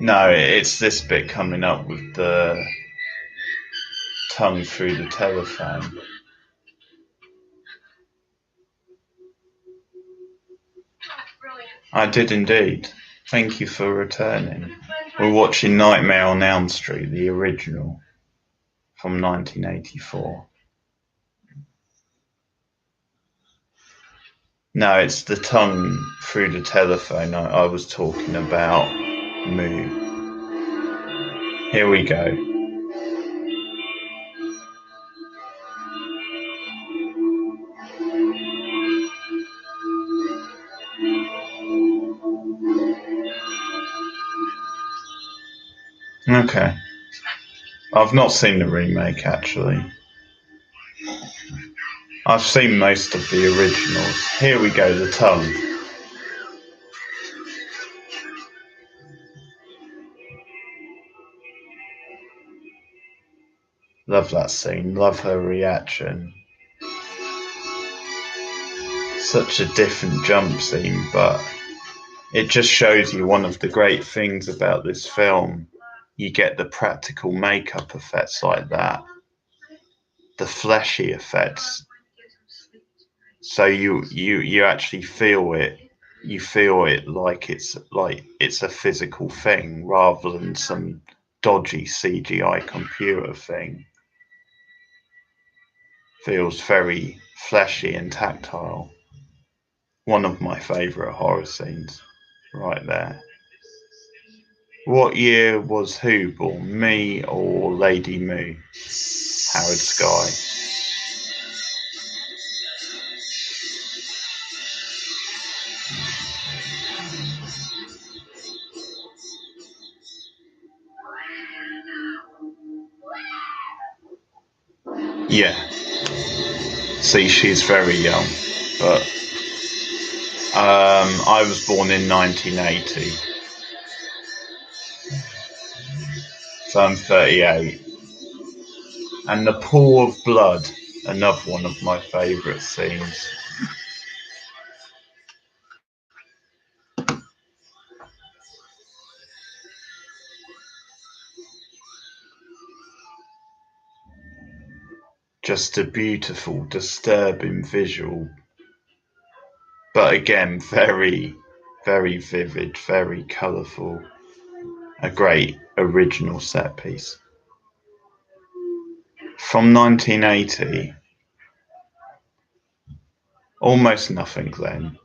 No, it's this bit coming up with the tongue through the telephone. I did indeed. Thank you for returning. We're watching Nightmare on Elm Street, the original, from 1984. No, it's the tongue through the telephone. I was talking about Moo. Here we go. Okay. I've not seen the remake, actually. I've seen most of the originals. Here we go, the tongue. Love that scene. Love her reaction. Such a different jump scene, but it just shows you one of the great things about this film. You get the practical makeup effects like that, the fleshy effects. So you actually feel it. You feel it like it's a physical thing rather than some dodgy CGI computer thing. Feels very fleshy and tactile. One of my favourite horror scenes, right there. What year was who born, me or Lady Moo? Howard Sky. Yeah. See, she's very young, but I was born in 1980, so I'm 38. And the pool of blood, another one of my favourite scenes. Just a beautiful, disturbing visual, but again, very, very vivid, very colourful, a great original set piece. From 1980, almost nothing then.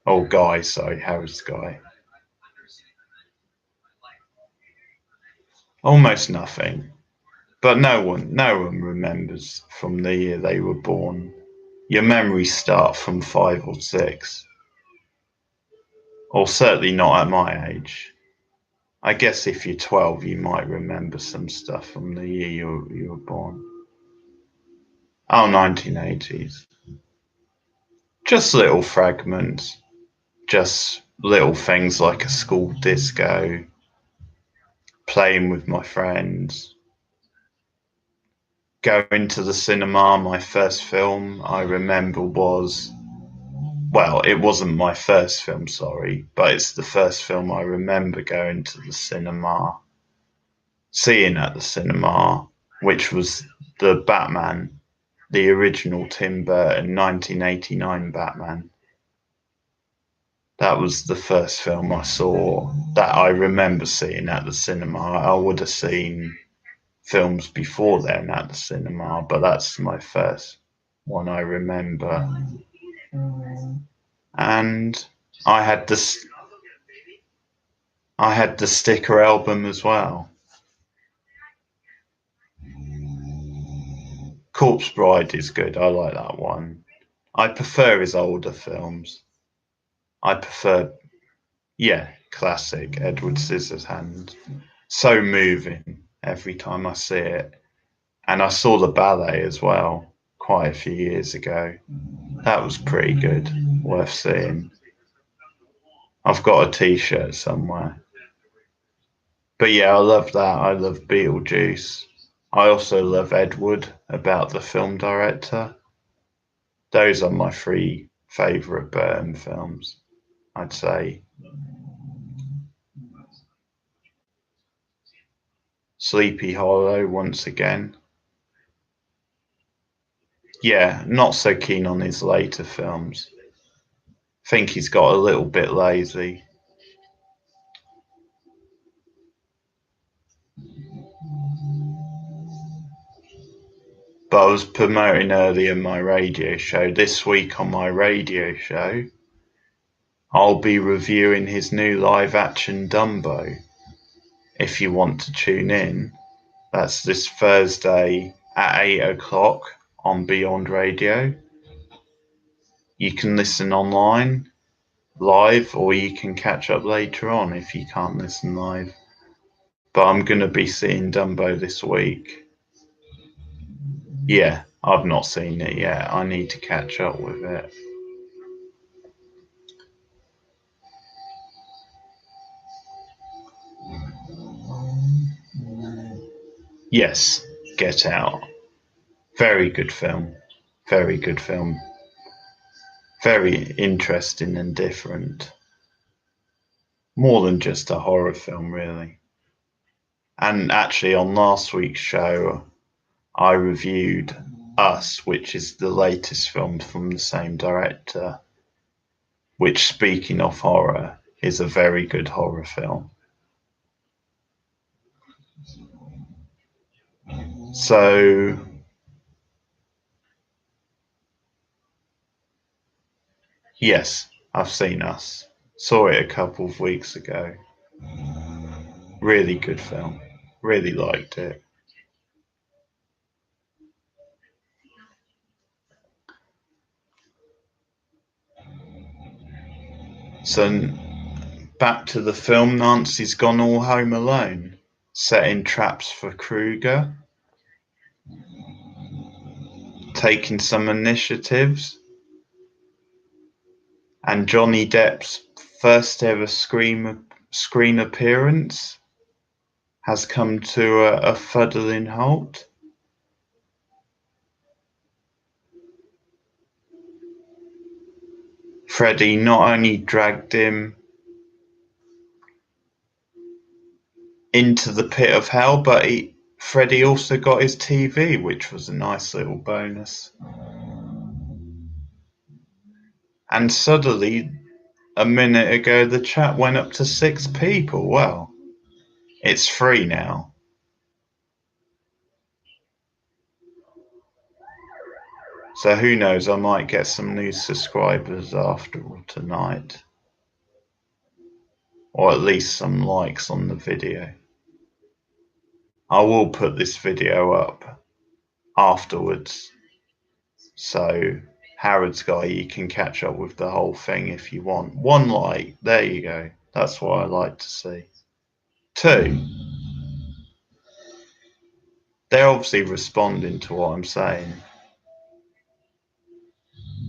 Oh, Guy, sorry, Harry's Guy. Almost nothing. But no one remembers from the year they were born. Your memories start from 5 or 6. Or certainly not at my age. I guess if you're 12, you might remember some stuff from the year you were born. Oh, 1980s. Just little fragments. Just little things like a school disco, playing with my friends. Going to the cinema, my first film I remember was, well, it wasn't my first film, sorry, but it's the first film I remember going to the cinema, seeing at the cinema, which was the Batman, the original Tim Burton 1989 Batman. That was the first film I saw that I remember seeing at the cinema. I would have seen films before then at the cinema, but that's my first one I remember. And I had the sticker album as well. Corpse Bride is good. I like that one. I prefer his older films. I prefer, classic Edward Scissorhands. So moving every time I see it. And I saw the ballet as well quite a few years ago. That was pretty good, worth seeing. I've got a t-shirt somewhere. But yeah, I love that. I love Beetlejuice. I also love Ed Wood, about the film director. Those are my 3 favourite Burton films, I'd say. Sleepy Hollow, once again. Yeah, not so keen on his later films. Think he's got a little bit lazy. But I was promoting earlier my radio show. This week on my radio show, I'll be reviewing his new live-action Dumbo. If you want to tune in, that's this Thursday at 8 o'clock on Beyond Radio. You can listen online, live, or you can catch up later on if you can't listen live. But I'm going to be seeing Dumbo this week. Yeah, I've not seen it yet. I need to catch up with it. Yes, Get Out. Very good film. Very good film. Very interesting and different. More than just a horror film, really. And actually, on last week's show, I reviewed Us, which is the latest film from the same director, which, speaking of horror, is a very good horror film. So, yes, I've seen Us. Saw it a couple of weeks ago. Really good film. Really liked it. So, back to the film, Nancy's gone all home alone, setting traps for Kruger, taking some initiatives, and Johnny Depp's first ever screen appearance has come to a fuddling halt. Freddie not only dragged him into the pit of hell, but Freddie also got his TV, which was a nice little bonus. And suddenly, a minute ago the chat went up to 6 people. Well, it's free now. So who knows, I might get some new subscribers after tonight. Or at least some likes on the video. I will put this video up afterwards. So Harrods guy, you can catch up with the whole thing if you want. 1 like, there you go. That's what I like to see. 2, they're obviously responding to what I'm saying.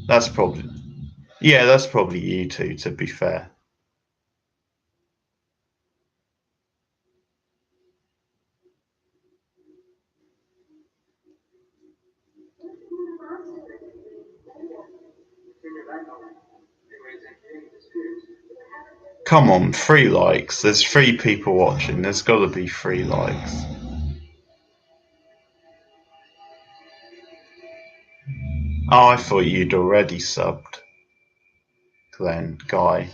That's probably you two, to be fair. Come on, 3 likes. There's 3 people watching. There's got to be 3 likes. Oh, I thought you'd already subbed. Glenn, Guy.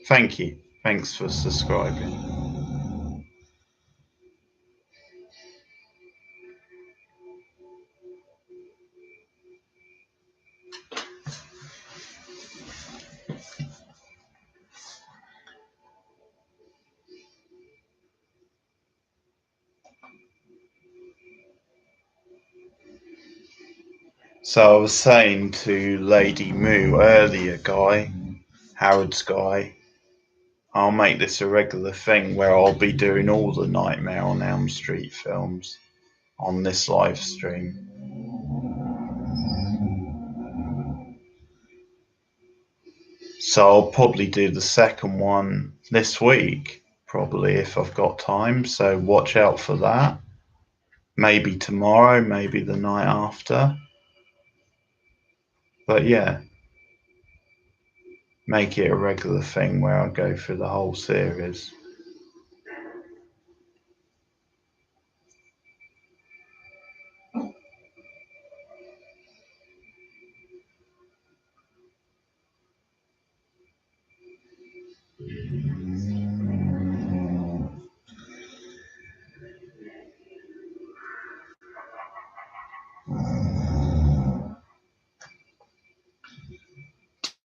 Thank you. Thanks for subscribing. So I was saying to Lady Moo earlier, Guy, Howard's Guy, I'll make this a regular thing where I'll be doing all the Nightmare on Elm Street films on this live stream. So I'll probably do the second one this week, probably, if I've got time. So watch out for that. Maybe tomorrow, maybe the night after. But yeah, make it a regular thing where I go through the whole series.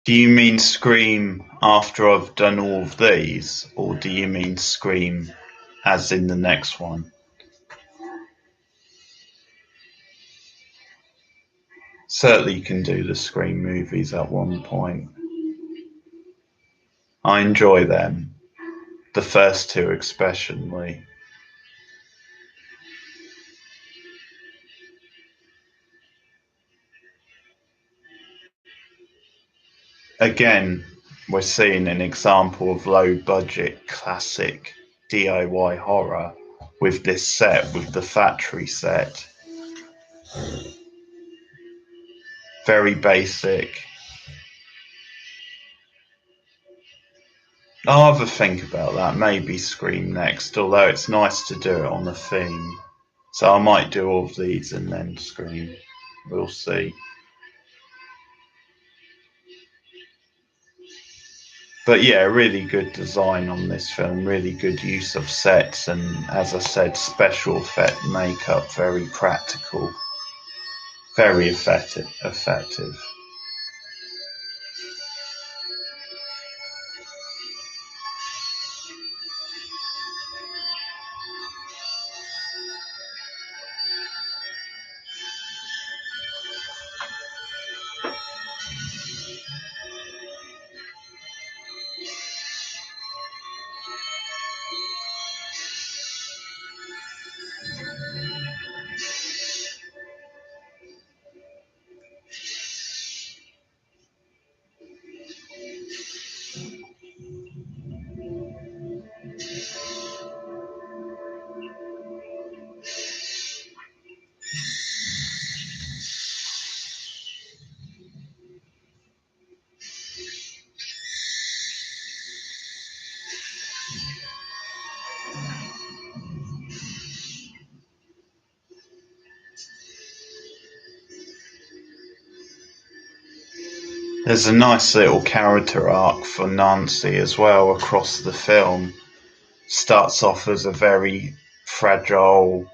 Do you mean Scream after I've done all of these, or do you mean Scream as in the next one? Certainly you can do the Scream movies at one point. I enjoy them. The first 2 especially. Again, we're seeing an example of low-budget classic DIY horror with this set, with the factory set. Very basic. I'll have a think about that. Maybe Scream next, although it's nice to do it on a theme. So I might do all of these and then Scream. We'll see. But yeah, really good design on this film, really good use of sets, and as I said, special effect makeup, very practical, very effective. There's a nice little character arc for Nancy as well across the film. Starts off as a very fragile,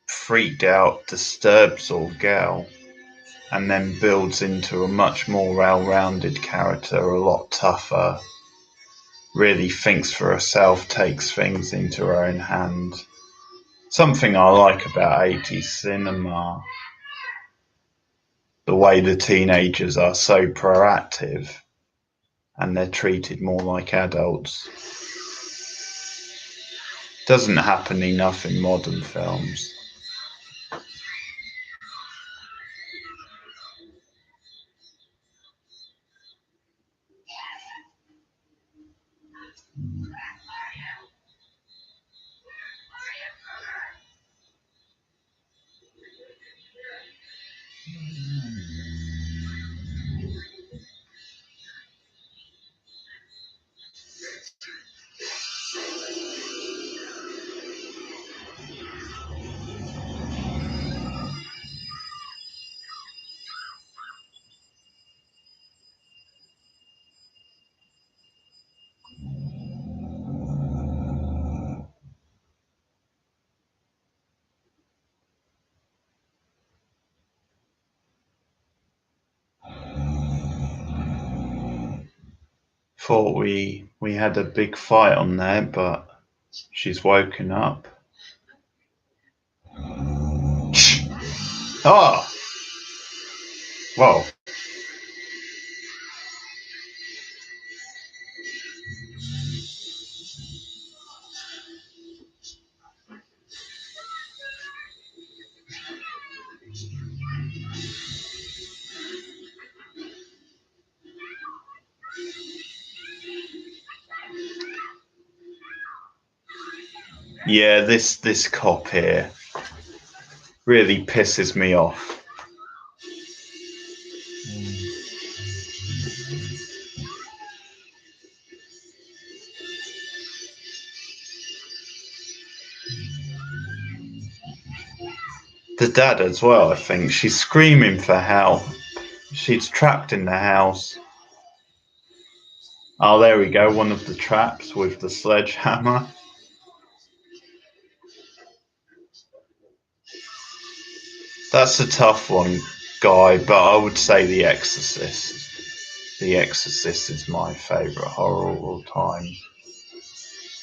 freaked out, disturbed sort of girl, and then builds into a much more well-rounded character, a lot tougher, really thinks for herself, takes things into her own hand. Something I like about 80s cinema, the way the teenagers are so proactive and they're treated more like adults. Doesn't happen enough in modern films. Thought we had a big fight on there, but she's woken up. Oh! Whoa. Yeah, this cop here really pisses me off. The dad as well, I think. She's screaming for help. She's trapped in the house. Oh, there we go, one of the traps with the sledgehammer. That's a tough one, Guy, but I would say The Exorcist. The Exorcist is my favourite horror of all time.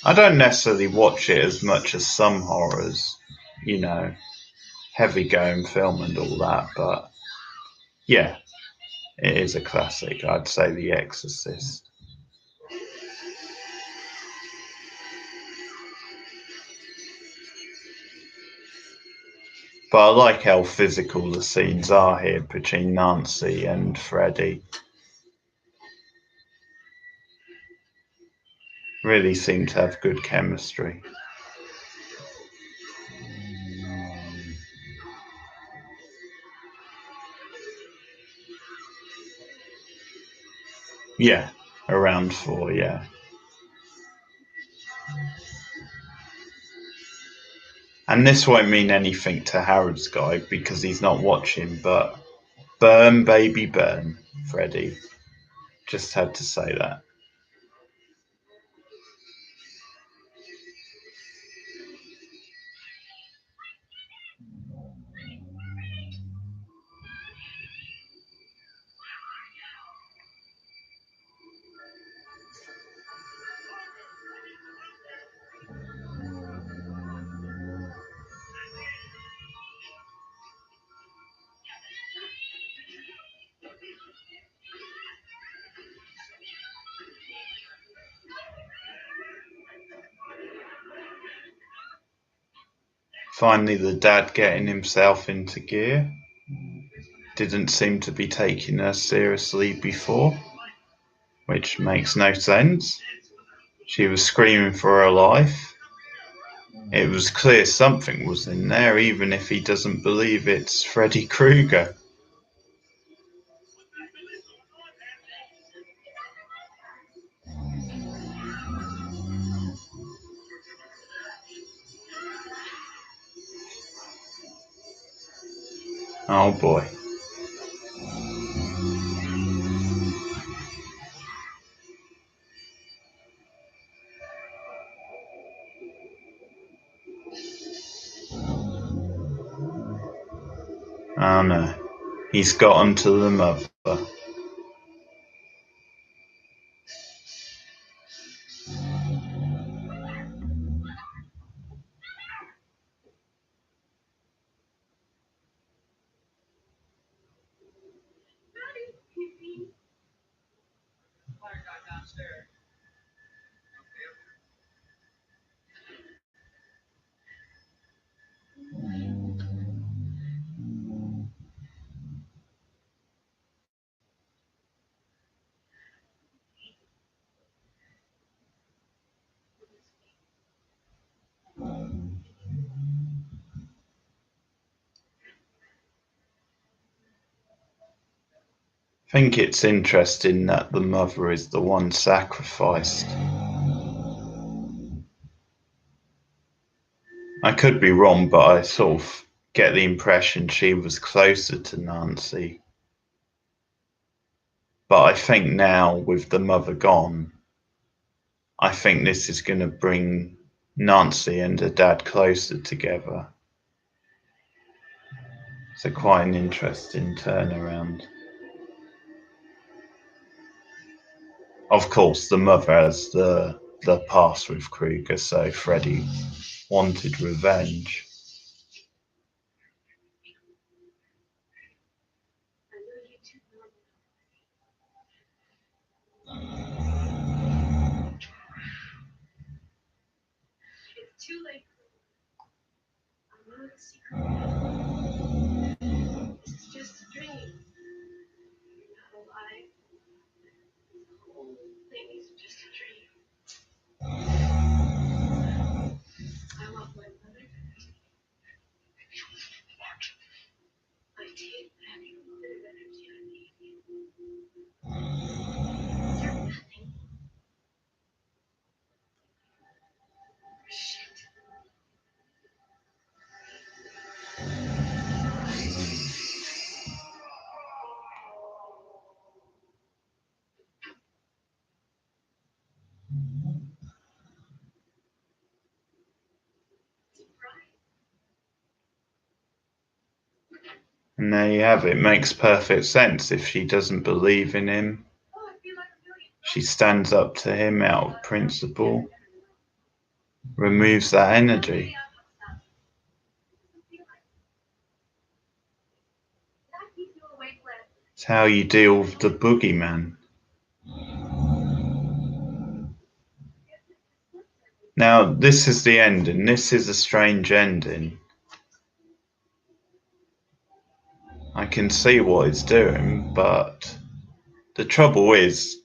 I don't necessarily watch it as much as some horrors, you know, heavy going film and all that, but yeah, it is a classic. I'd say The Exorcist. But I like how physical the scenes are here between Nancy and Freddie. Really seem to have good chemistry. Yeah, around 4, yeah. And this won't mean anything to Harrod's Guy because he's not watching, but burn, baby, burn, Freddie. Just had to say that. Finally, the dad getting himself into gear. Didn't seem to be taking her seriously before, which makes no sense. She was screaming for her life. It was clear something was in there, even if he doesn't believe it's Freddy Krueger. Oh boy. Oh no, he's got onto the mother. I think it's interesting that the mother is the one sacrificed. I could be wrong, but I sort of get the impression she was closer to Nancy. But I think now, with the mother gone, I think this is going to bring Nancy and her dad closer together. So quite an interesting turnaround. Of course, the mother has the past with Krueger, so Freddy wanted revenge. It's too late. I know the secret. This is just a dream. You're not alive. The whole thing is just a dream. I want my mother. I did have you a bit of energy I need. You're nothing. Shit. And there you have it. Makes perfect sense. If she doesn't believe in him, she stands up to him out of principle, removes that energy. It's how you deal with the boogeyman. Now, this is the ending. This is a strange ending. I can see what it's doing, but the trouble is,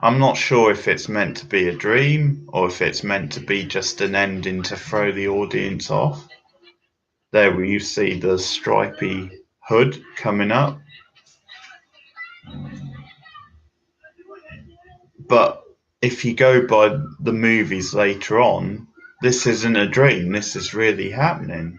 I'm not sure if it's meant to be a dream or if it's meant to be just an ending to throw the audience off. There where you see the stripy hood coming up. But if you go by the movies later on, this isn't a dream, this is really happening.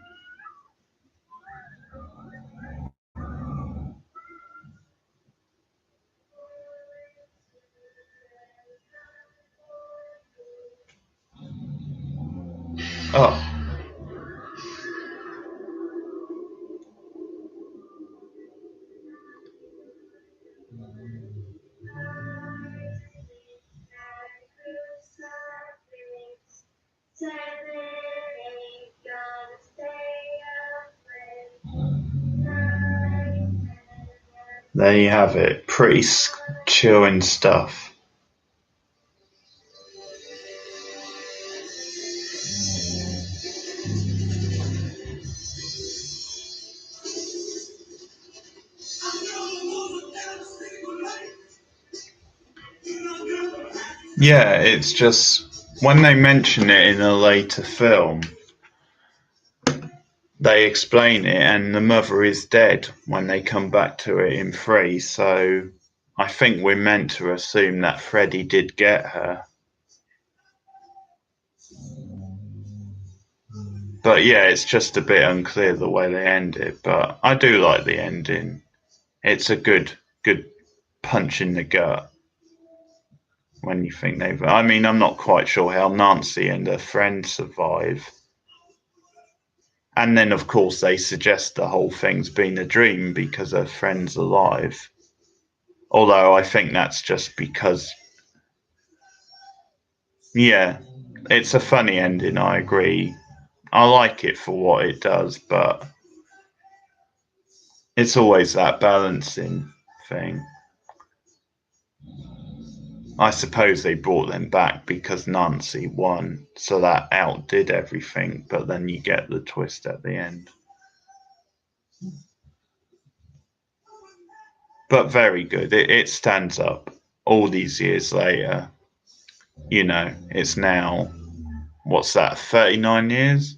Oh. There you have it. Pretty chilling stuff. Yeah, it's just when they mention it in a later film, they explain it, and the mother is dead when they come back to it in 3. So I think we're meant to assume that Freddy did get her. But yeah, it's just a bit unclear the way they end it. But I do like the ending. It's a good punch in the gut when you think they've. I mean, I'm not quite sure how Nancy and her friend survive. And then, of course, they suggest the whole thing's been a dream because her friend's alive. Although I think that's just because, yeah, it's a funny ending, I agree. I like it for what it does, but it's always that balancing thing. I suppose they brought them back because Nancy won, so that outdid everything, but then you get the twist at the end. But very good. It stands up all these years later. You know, it's now, what's that, 39 years?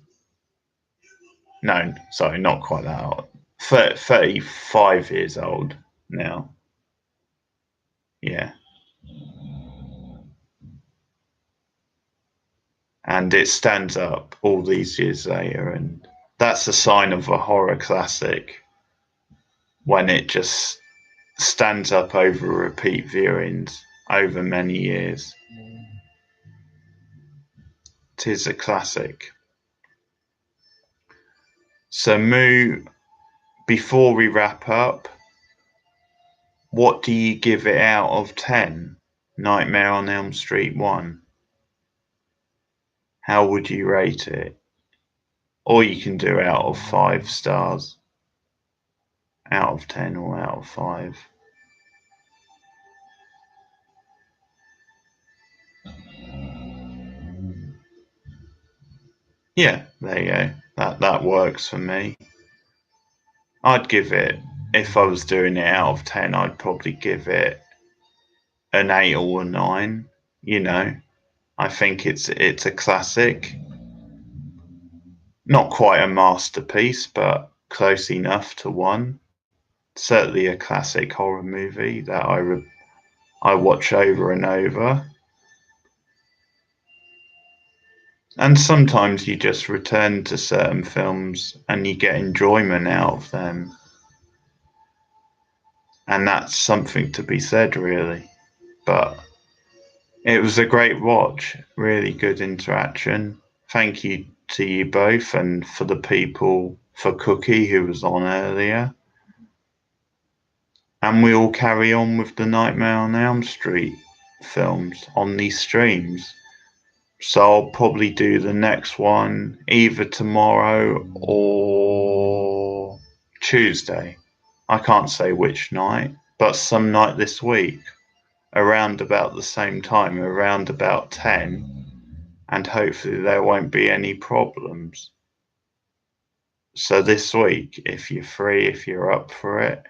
No, sorry, not quite that old. 35 years old now. Yeah. And it stands up all these years later, and that's a sign of a horror classic when it just stands up over repeat viewings over many years. Tis a classic. So, Moo, before we wrap up, what do you give it out of 10? Nightmare on Elm Street 1. How would you rate it? Or you can do out of 5 stars. Out of 10 or out of 5. Yeah, there you go. That works for me. I'd give it, if I was doing it out of 10, I'd probably give it an 8 or a 9. You know, I think it's a classic. Not quite a masterpiece, but close enough to one. Certainly a classic horror movie that I watch over and over. And sometimes you just return to certain films and you get enjoyment out of them. And that's something to be said, really. But it was a great watch, really good interaction. Thank you to you both and for the people, for Cookie, who was on earlier. And we'll carry on with the Nightmare on Elm Street films on these streams. So I'll probably do the next one either tomorrow or Tuesday. I can't say which night, but some night this week, around about the same time, around about 10, and hopefully there won't be any problems. So this week, if you're free, if you're up for it,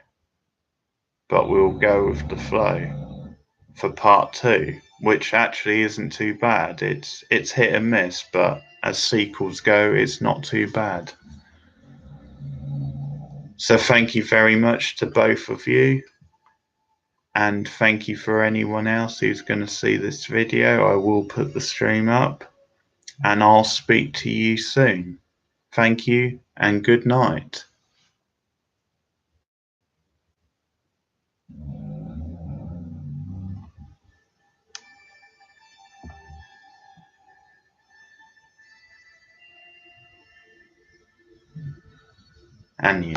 but we'll go with the flow for part 2, which actually isn't too bad. It's hit and miss, but as sequels go, it's not too bad. So thank you very much to both of you, and thank you for anyone else who's going to see this video. I will put the stream up, and I'll speak to you soon. Thank you and good night. And you.